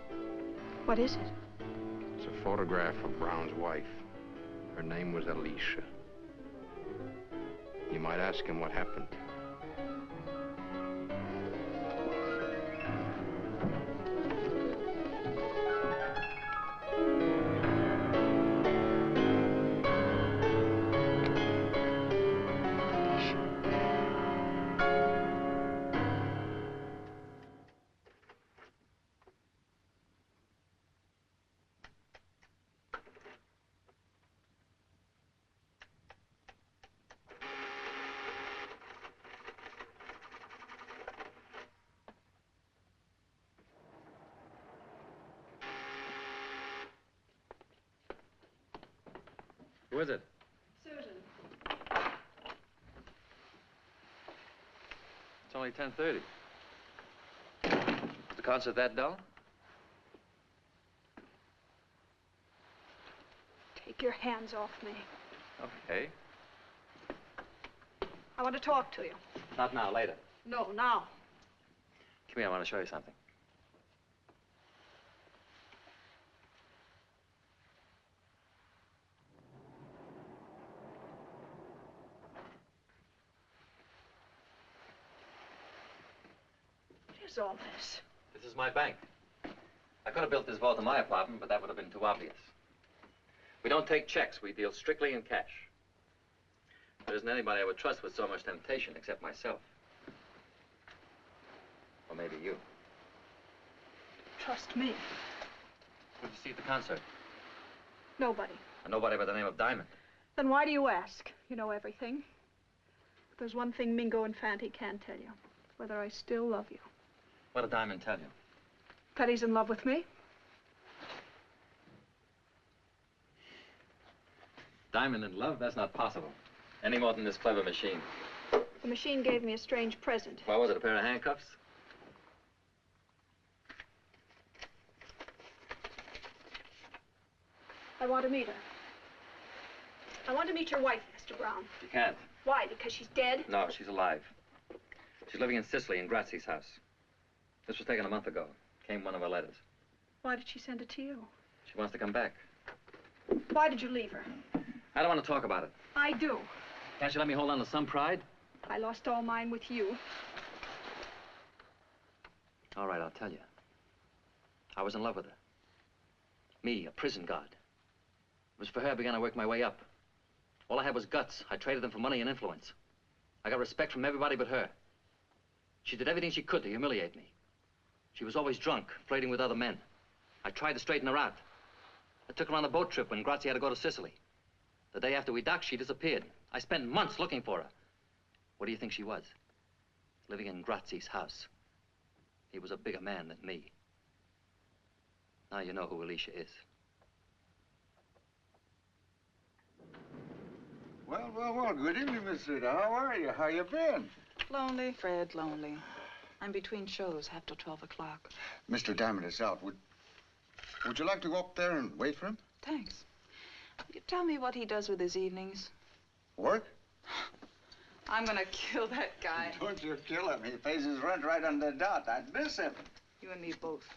What is it? It's a photograph of Brown's wife. Her name was Alicia. You might ask him what happened. Who is it? Susan. It's only 10:30. Is the concert that dull? Take your hands off me. Okay. I want to talk to you. Not now, later. No, now. Come here, I want to show you something. What is all this? This is my bank. I could have built this vault in my apartment, but that would have been too obvious. We don't take checks. We deal strictly in cash. There isn't anybody I would trust with so much temptation except myself. Or maybe you. Trust me. Who'd you see at the concert? Nobody. And nobody by the name of Diamond. Then why do you ask? You know everything. But there's one thing Mingo and Fanty can't tell you. Whether I still love you. What did Diamond tell you? That he's in love with me. Diamond in love? That's not possible. Any more than this clever machine. The machine gave me a strange present. What was it, a pair of handcuffs? I want to meet her. I want to meet your wife, Mr. Brown. You can't. Why? Because she's dead? No, she's alive. She's living in Sicily in Grazzi's house. This was taken a month ago. Came one of her letters. Why did she send it to you? She wants to come back. Why did you leave her? I don't want to talk about it. I do. Can't you let me hold on to some pride? I lost all mine with you. All right, I'll tell you. I was in love with her. Me, a prison guard. It was for her I began to work my way up. All I had was guts. I traded them for money and influence. I got respect from everybody but her. She did everything she could to humiliate me. She was always drunk, flirting with other men. I tried to straighten her out. I took her on a boat trip when Grazzi had to go to Sicily. The day after we docked, she disappeared. I spent months looking for her. What do you think she was? Living in Grazzi's house. He was a bigger man than me. Now you know who Alicia is. Well, good evening, Miss Rita. How are you? How you been? Lonely, Fred, lonely. I'm between shows, half till 12 o'clock. Mr. Diamond is out. Would you like to go up there and wait for him? Thanks. You tell me what he does with his evenings. Work? I'm gonna kill that guy. Don't you kill him. He pays his rent right on the dot. I'd miss him. You and me both.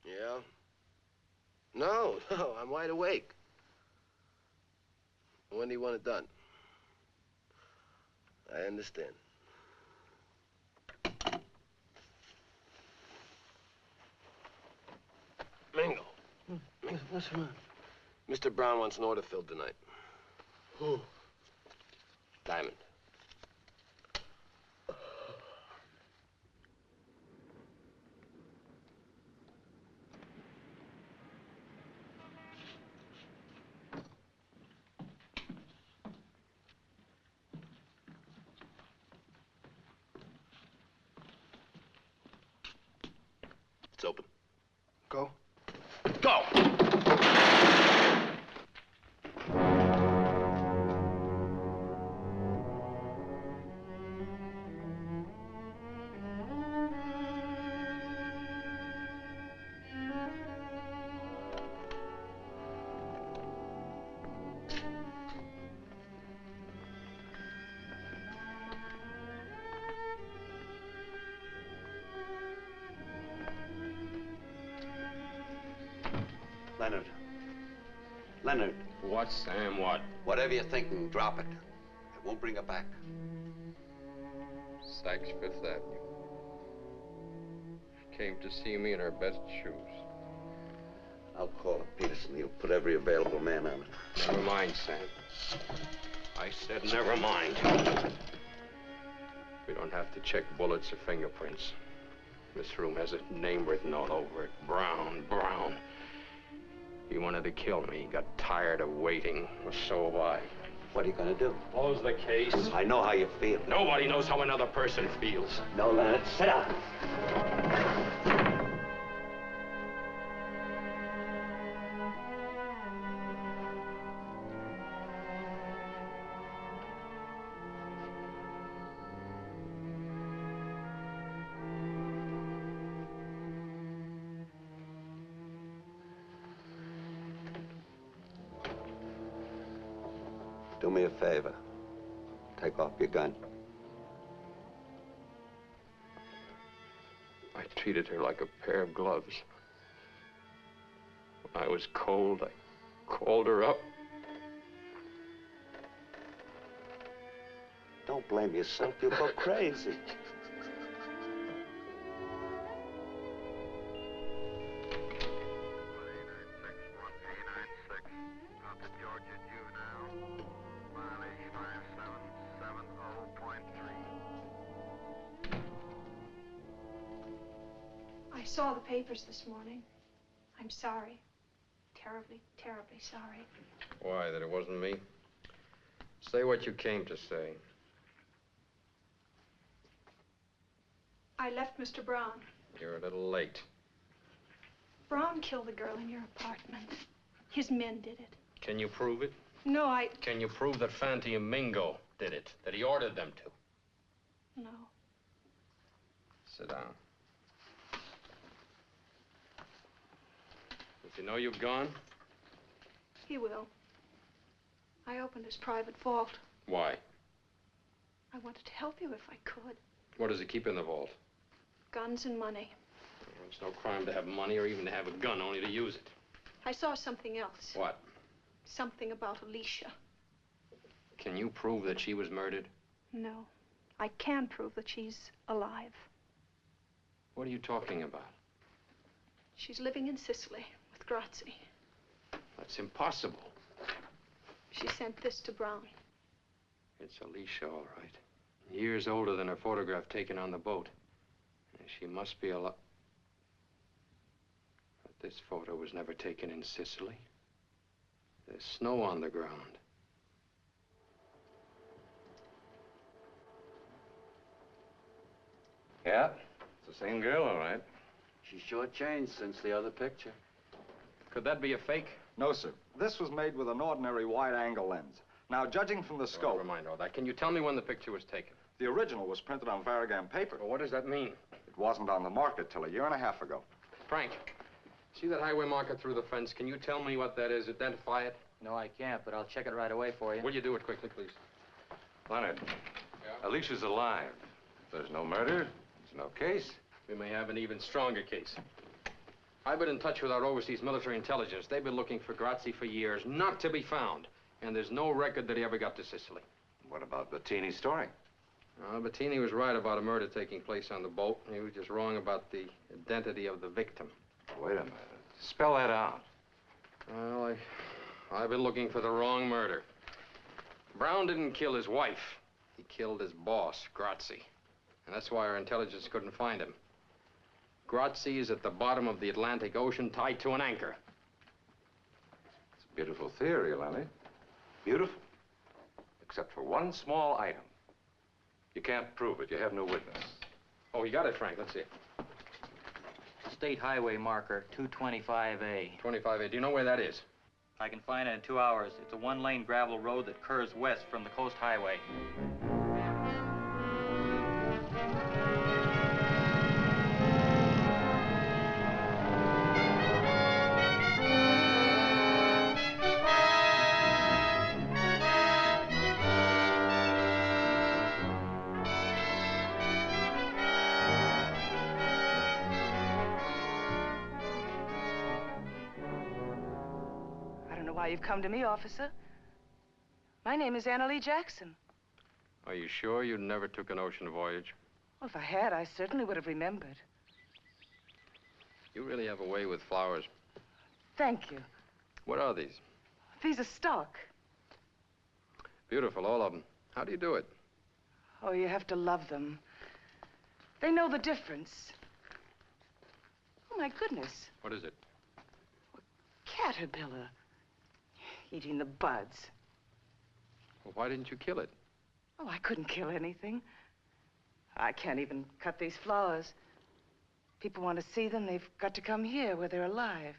Yeah? No, I'm wide awake. When do you want it done? I understand. Mingo. Mingo, what's wrong? Mr. Brown wants an order filled tonight. Who? Diamond. It's open. Go. Go! Leonard. Leonard. What, Sam, what? Whatever you're thinking, drop it. It won't bring her back. Saks Fifth Avenue. She came to see me in her best shoes. I'll call up Peterson. He'll put every available man on it. Never mind, Sam. I said never mind. We don't have to check bullets or fingerprints. This room has a name written all over it. Brown, Brown. He wanted to kill me. He got tired of waiting. Well, so have I. What are you gonna do? Close the case. I know how you feel. Nobody knows how another person feels. No, Leonard, sit down. Do me a favor. Take off your gun. I treated her like a pair of gloves. When I was cold, I called her up. Don't blame yourself. You'll go crazy. I saw the papers this morning. I'm sorry. Terribly, terribly sorry. Why, that it wasn't me? Say what you came to say. I left Mr. Brown. You're a little late. Brown killed the girl in your apartment. His men did it. Can you prove it? No, I... Can you prove that Fanti and Mingo did it? That he ordered them to? No. Sit down. Does he know you've gone? He will. I opened his private vault. Why? I wanted to help you if I could. What does he keep in the vault? Guns and money. It's no crime to have money or even to have a gun, only to use it. I saw something else. What? Something about Alicia. Can you prove that she was murdered? No. I can prove that she's alive. What are you talking about? She's living in Sicily with Grazzi. That's impossible. She sent this to Brown. It's Alicia, all right. Years older than her photograph taken on the boat. And she must be alive. But this photo was never taken in Sicily. There's snow on the ground. Yeah, it's the same girl, all right. She sure changed since the other picture. Could that be a fake? No, sir. This was made with an ordinary wide-angle lens. Now, judging from the scope... Never mind all that. Can you tell me when the picture was taken? The original was printed on Varigam paper. Well, what does that mean? It wasn't on the market till a year and a half ago. Frank, see that highway marker through the fence? Can you tell me what that is? Identify it? No, I can't, but I'll check it right away for you. Will you do it quickly, please? Leonard, Alicia's alive. If there's no murder, there's no case. We may have an even stronger case. I've been in touch with our overseas military intelligence. They've been looking for Grazzi for years, not to be found. And there's no record that he ever got to Sicily. What about Bettini's story? Bettini was right about a murder taking place on the boat. He was just wrong about the identity of the victim. Wait a minute. Spell that out. Well, I've been looking for the wrong murder. Brown didn't kill his wife. He killed his boss, Grazzi. And that's why our intelligence couldn't find him. Grazzi is at the bottom of the Atlantic Ocean, tied to an anchor. It's a beautiful theory, Lenny. Beautiful. Except for one small item. You can't prove it. You have no witness. Oh, you got it, Frank. Let's see it. State highway marker 225A. 25A. Do you know where that is? I can find it in 2 hours. It's a one-lane gravel road that curves west from the coast highway. Why you've come to me, officer. My name is Anna Lee Jackson. Are you sure you never took an ocean voyage? Well, if I had, I certainly would have remembered. You really have a way with flowers. Thank you. What are these? These are stock. Beautiful, all of them. How do you do it? Oh, you have to love them. They know the difference. Oh, my goodness. What is it? caterpillar. Eating the buds. Well, why didn't you kill it? Oh, I couldn't kill anything. I can't even cut these flowers. People want to see them, they've got to come here where they're alive.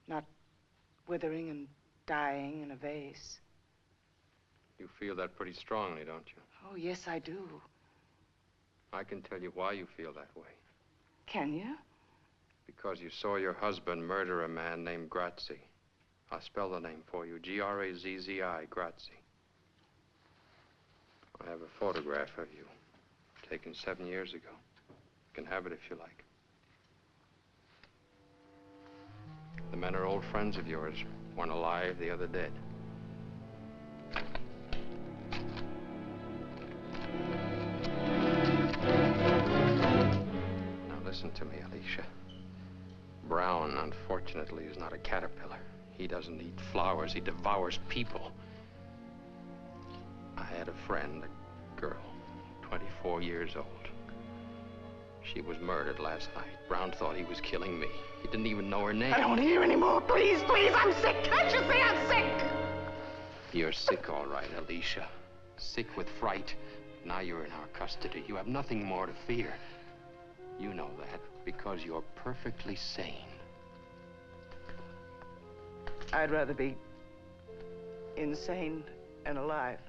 Not withering and dying in a vase. You feel that pretty strongly, don't you? Oh, yes, I do. I can tell you why you feel that way. Can you? Because you saw your husband murder a man named Grazzi. I'll spell the name for you. Grazzi, Grazzi. I have a photograph of you, taken 7 years ago. You can have it if you like. The men are old friends of yours. One alive, the other dead. Now listen to me, Alicia. Brown, unfortunately, is not a caterpillar. He doesn't eat flowers, he devours people. I had a friend, a girl, 24 years old. She was murdered last night. Brown thought he was killing me. He didn't even know her name. I don't want to hear anymore. Please, please, I'm sick. Can't you see I'm sick? You're sick, all right, Alicia. Sick with fright. Now you're in our custody. You have nothing more to fear. You know that because you're perfectly sane. I'd rather be insane and alive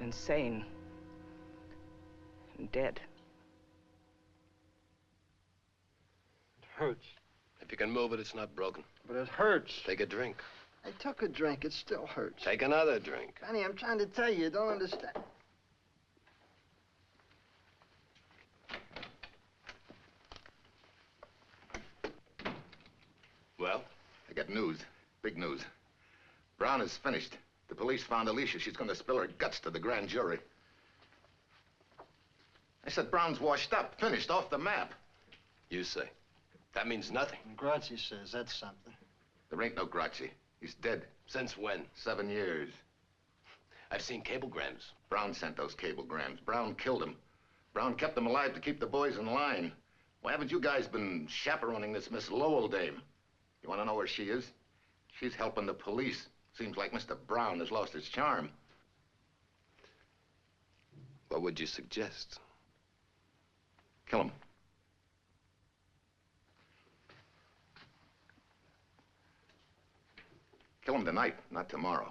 than sane and dead. It hurts. If you can move it, it's not broken. But it hurts. Take a drink. I took a drink. It still hurts. Take another drink. Fanny, I'm trying to tell you. You don't understand. Well? I got news. Big news. Brown is finished. The police found Alicia. She's going to spill her guts to the grand jury. I said Brown's washed up, finished, off the map. You say. That means nothing. Grazzi says that's something. There ain't no Grazzi. He's dead. Since when? 7 years. I've seen cablegrams. Brown sent those cablegrams. Brown killed him. Brown kept them alive to keep the boys in line. Why haven't you guys been chaperoning this Miss Lowell dame? You want to know where she is? She's helping the police. Seems like Mr. Brown has lost his charm. What would you suggest? Kill him. Kill him tonight, not tomorrow.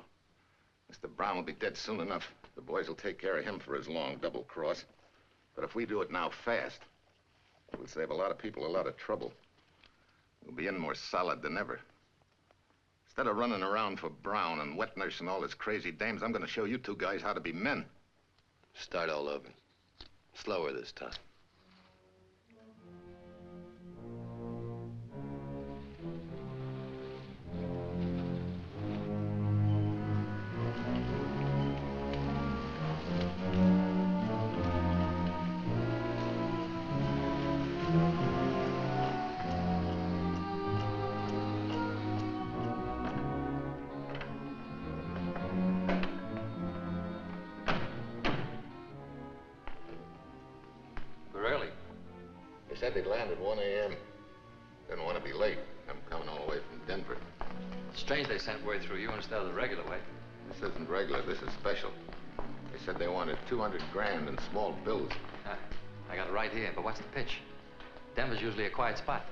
Mr. Brown will be dead soon enough. The boys will take care of him for his long double cross. But if we do it now fast, we'll save a lot of people a lot of trouble. We'll be in more solid than ever. Instead of running around for Brown and wet nurse and all his crazy dames, I'm going to show you two guys how to be men. Start all over. Slower this time. Said they'd land at 1 a.m. Didn't want to be late. I'm coming all the way from Denver. Strange they sent word through you instead of the regular way. This isn't regular. This is special. They said they wanted 200 grand in small bills. I got it right here, but what's the pitch? Denver's usually a quiet spot.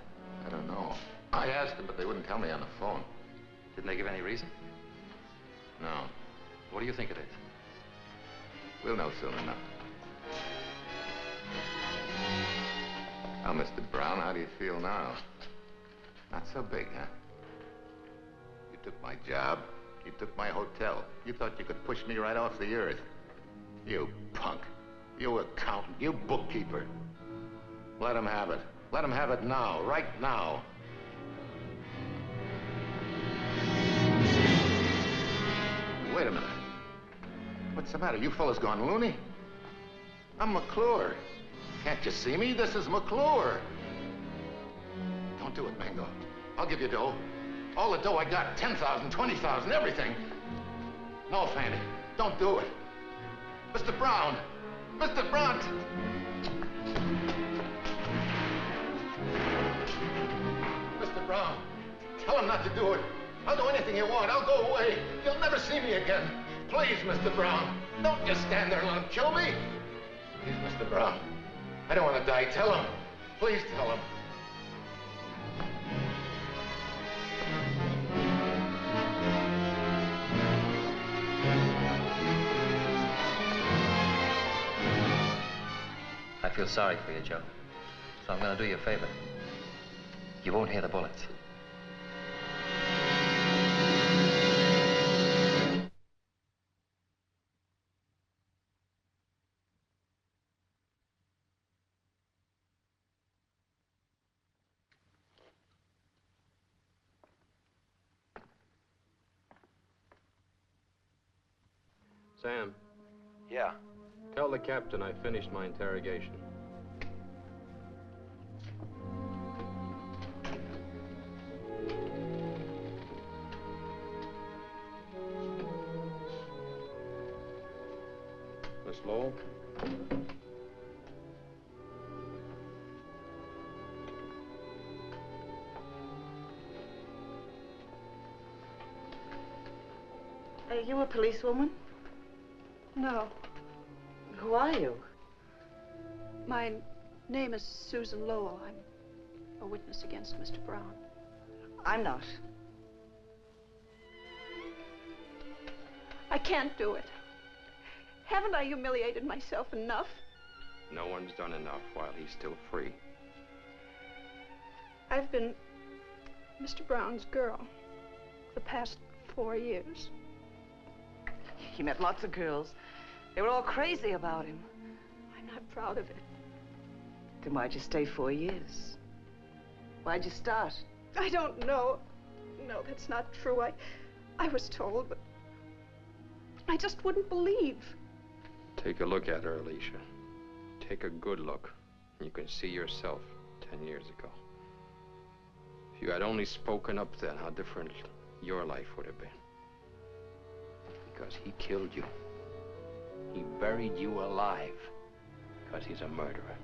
I don't know. I asked them, but they wouldn't tell me on the phone. Didn't they give any reason? No. What do you think it is? We'll know soon enough. Well, Mr. Brown, how do you feel now? Not so big, huh? You took my job. You took my hotel. You thought you could push me right off the earth. You punk. You accountant. You bookkeeper. Let him have it. Let him have it now. Right now. Wait a minute. What's the matter? You fellas gone loony? I'm McClure. Can't you see me? This is McClure. Don't do it, Mango. I'll give you dough. All the dough I got, 10,000, 20,000, everything. No, Fanny, don't do it. Mr. Brown! Mr. Brown! Mr. Brown! Tell him not to do it. I'll do anything you want. I'll go away. You'll never see me again. Please, Mr. Brown. Don't just stand there and let him kill me. Please, Mr. Brown. I don't want to die. Tell him. Please tell him. I feel sorry for you, Joe. So I'm going to do you a favor. You won't hear the bullets. Sam. Yeah. Tell the captain I finished my interrogation. Miss Lowell? Are you a policewoman? No. Who are you? My name is Susan Lowell. I'm a witness against Mr. Brown. I'm not. I can't do it. Haven't I humiliated myself enough? No one's done enough while he's still free. I've been Mr. Brown's girl the past 4 years. He met lots of girls. They were all crazy about him. I'm not proud of it. Then why'd you stay 4 years? Why'd you start? I don't know. No, that's not true. I was told, but I just wouldn't believe. Take a look at her, Alicia. Take a good look. And you can see yourself 10 years ago. If you had only spoken up then, how different your life would have been. Because he killed you. He buried you alive. Because he's a murderer.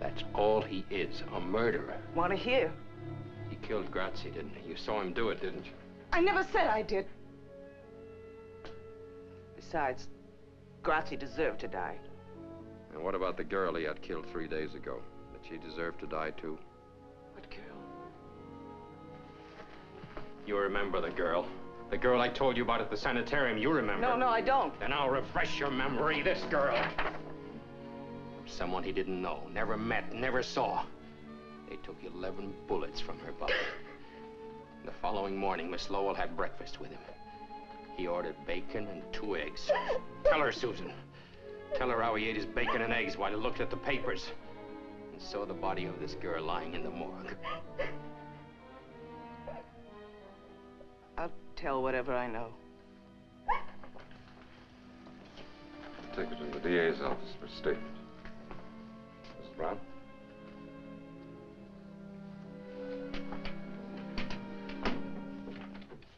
That's all he is, a murderer. Want to hear? He killed Grazzi, didn't he? You saw him do it, didn't you? I never said I did. Besides, Grazzi deserved to die. And what about the girl he had killed 3 days ago? Did she deserve to die, too? What girl? You remember the girl. The girl I told you about at the sanitarium, you remember. No, I don't. Then I'll refresh your memory. This girl. Someone he didn't know, never met, never saw. They took 11 bullets from her body. The following morning, Miss Lowell had breakfast with him. He ordered bacon and 2 eggs. Tell her, Susan. Tell her how he ate his bacon and eggs while he looked at the papers and saw the body of this girl lying in the morgue. I'll tell whatever I know. Take her to the DA's office for a statement. Mrs. Brown?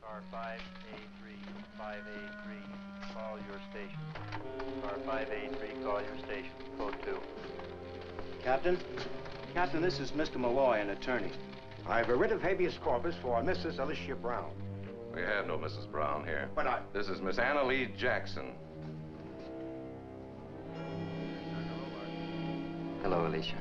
Car 5A3, 5A3, call your station. Car 5A3, call your station. Code 2. Captain? Captain, this is Mr. Malloy, an attorney. I have a writ of habeas corpus for Mrs. Alicia Brown. We have no Mrs. Brown here. But This is Miss Anna Lee Jackson. Hello, Alicia.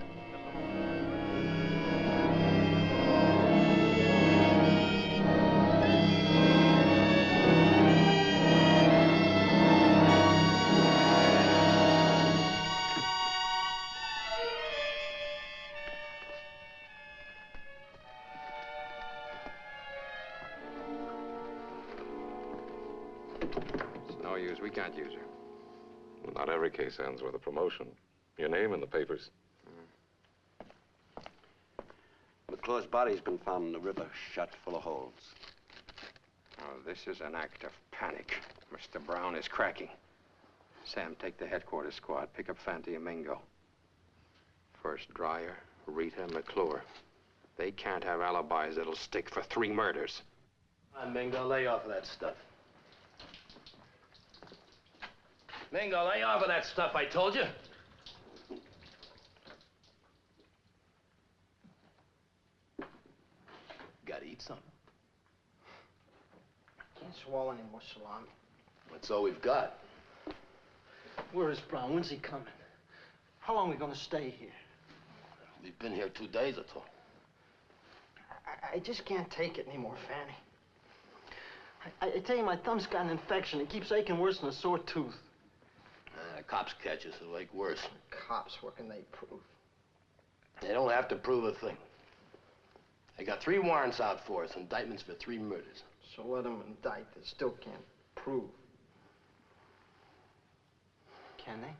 It's no use. We can't use her. Well, not every case ends with a promotion. Your name in the papers. McClure's body's been found in the river, shot full of holes. Oh, this is an act of panic. Mr. Brown is cracking. Sam, take the headquarters squad. Pick up Fanti and Mingo. First Dreyer, Rita, McClure. They can't have alibis that'll stick for 3 murders. Come on, Mingo, lay off of that stuff. Mingo, lay off of that stuff, I told you. Gotta eat something. swallow any more salami. That's all we've got. Where is Brown? When's he coming? How long are we gonna stay here? We've been here 2 days or so. I just can't take it anymore, Fanny. I tell you, my thumb's got an infection. It keeps aching worse than a sore tooth. Cops catch us, it'll ache worse. Cops, what can they prove? They don't have to prove a thing. They got 3 warrants out for us, indictments for 3 murders. So let them indict. They still can't prove. Can they?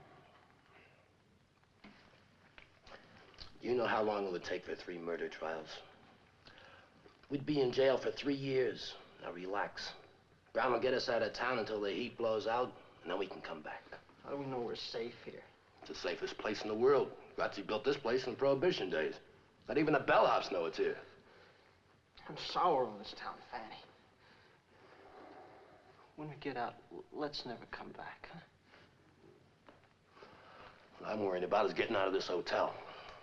You know how long it would take for 3 murder trials? We'd be in jail for 3 years. Now relax. Brown will get us out of town until the heat blows out, and then we can come back. How do we know we're safe here? It's the safest place in the world. Grazzi built this place in Prohibition days. Not even the bellhops know it's here. I'm sour on this town, Fanny. When we get out, let's never come back, huh? What I'm worried about is getting out of this hotel.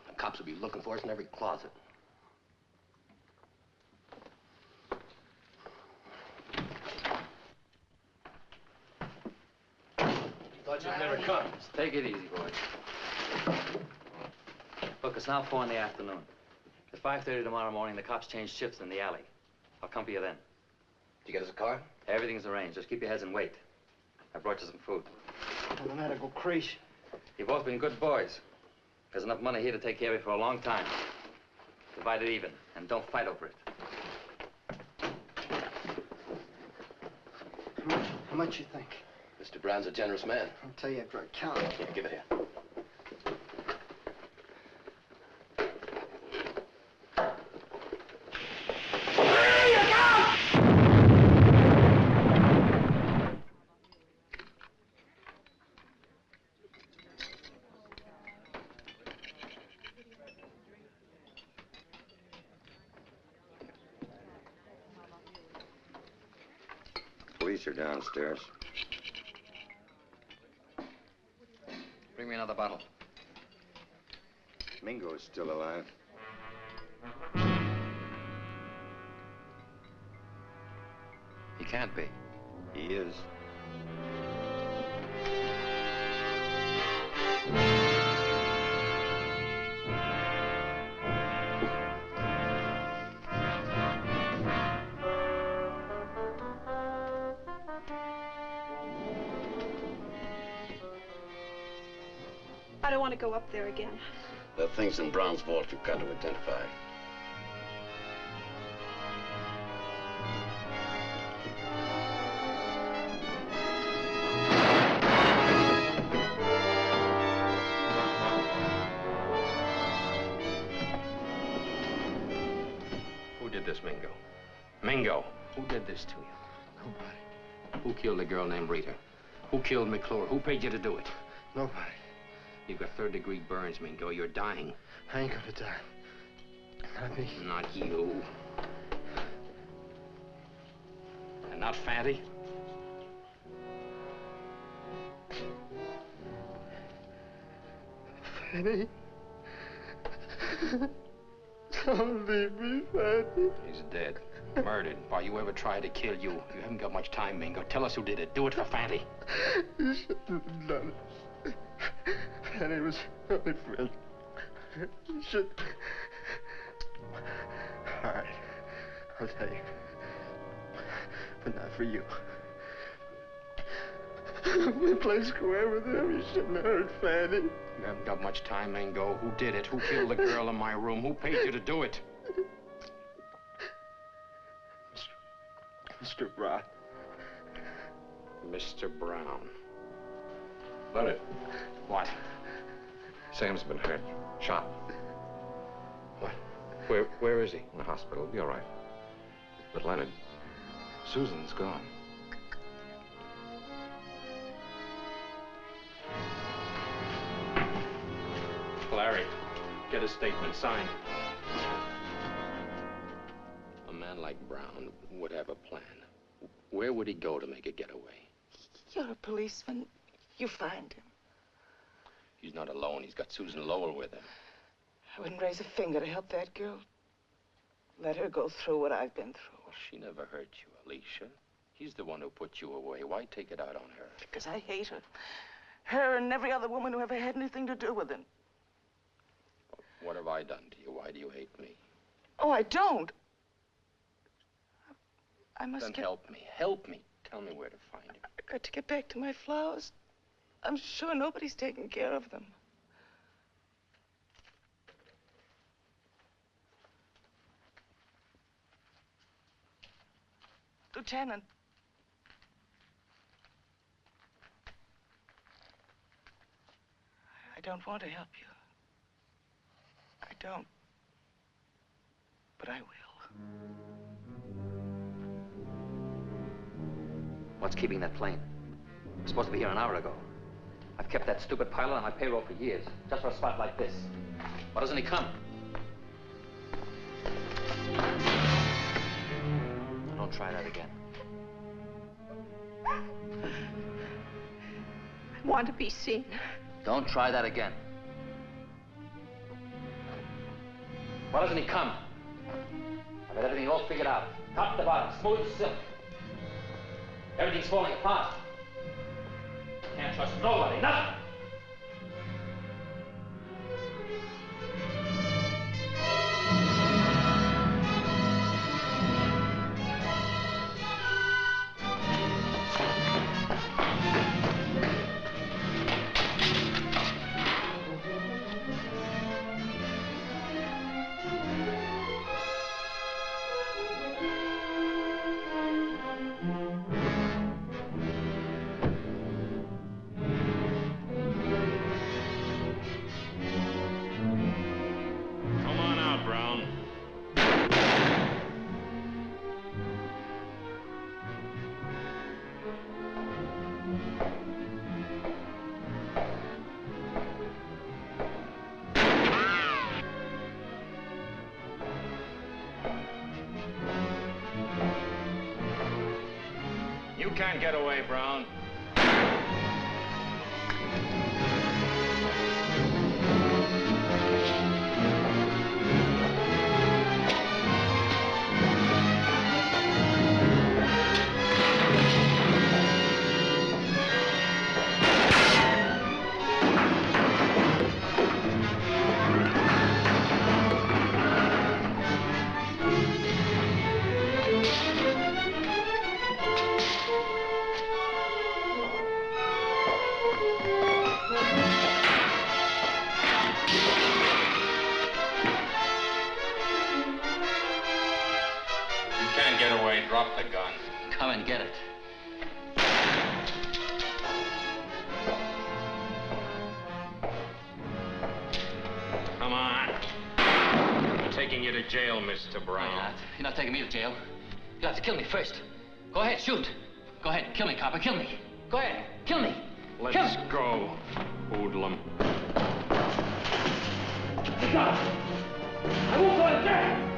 The cops will be looking for us in every closet. Thought you'd never come. Just take it easy, boys. Look, it's now 4 in the afternoon. At 5:30 tomorrow morning, the cops change shifts in the alley. I'll come for you then. Did you get us a car? Everything's arranged. Just keep your heads and wait. I brought you some food. I'm gonna go crazy. You've both been good boys. There's enough money here to take care of you for a long time. Divide it even, and don't fight over it. How much you think? Mr. Brown's a generous man. I'll tell you after I count. Yeah, give it here. Police are downstairs. Bring me another bottle. Mingo is still alive. He can't be. He is. I don't want to go up there again. There are things in Brown's vault you've got to identify. Who did this, Mingo? Mingo, who did this to you? Nobody. Who killed a girl named Rita? Who killed McClure? Who paid you to do it? Nobody. You've got 3rd-degree burns, Mingo. You're dying. I ain't gonna die. Not me. Not you. And not Fatty? Fanny. Don't leave me, Fanny. He's dead. Murdered. Why, you ever tried to kill you? You haven't got much time, Mingo. Tell us who did it. Do it for Fatty. You shouldn't have done it. Fanny was my only friend. You should... All right. I'll tell you. But not for you. We play square with him. You shouldn't have hurt Fanny. You haven't got much time, Mingo. Who did it? Who killed the girl in my room? Who paid you to do it? Mr. Brown. Mr. Brown. Leonard. What? Sam's been hurt. Shot. What? Where is he? In the hospital. He'll be all right. But Leonard, Susan's gone. Larry, get a statement signed. A man like Brown would have a plan. Where would he go to make a getaway? You're a policeman. You find him. He's not alone. He's got Susan Lowell with him. I wouldn't raise a finger to help that girl. Let her go through what I've been through. She never hurt you, Alicia. He's the one who put you away. Why take it out on her? Because I hate her. Her and every other woman who ever had anything to do with him. What have I done to you? Why do you hate me? Oh, I don't. I must Then get... help me. Help me. Tell me where to find him. I've got to get back to my flowers. I'm sure nobody's taking care of them. Lieutenant. I don't want to help you. I don't. But I will. What's keeping that plane? It was supposed to be here an hour ago. I've kept that stupid pilot on my payroll for years, just for a spot like this. Why doesn't he come? Don't try that again. I want to be seen. Don't try that again. Why doesn't he come? I've got everything all figured out. Top to bottom, smooth as silk. Everything's falling apart. Can't trust nobody, nothing. Come on out, Brown. You can't get away, Brown. You can't get away. Drop the gun. Come and get it. Come on. I'm taking you to jail, Mr. Brown. You're not taking me to jail. You'll have to kill me first. Go ahead, shoot. Go ahead, kill me, copper, kill me. Go ahead, kill me. Let's go, hoodlum. I won't go to jail.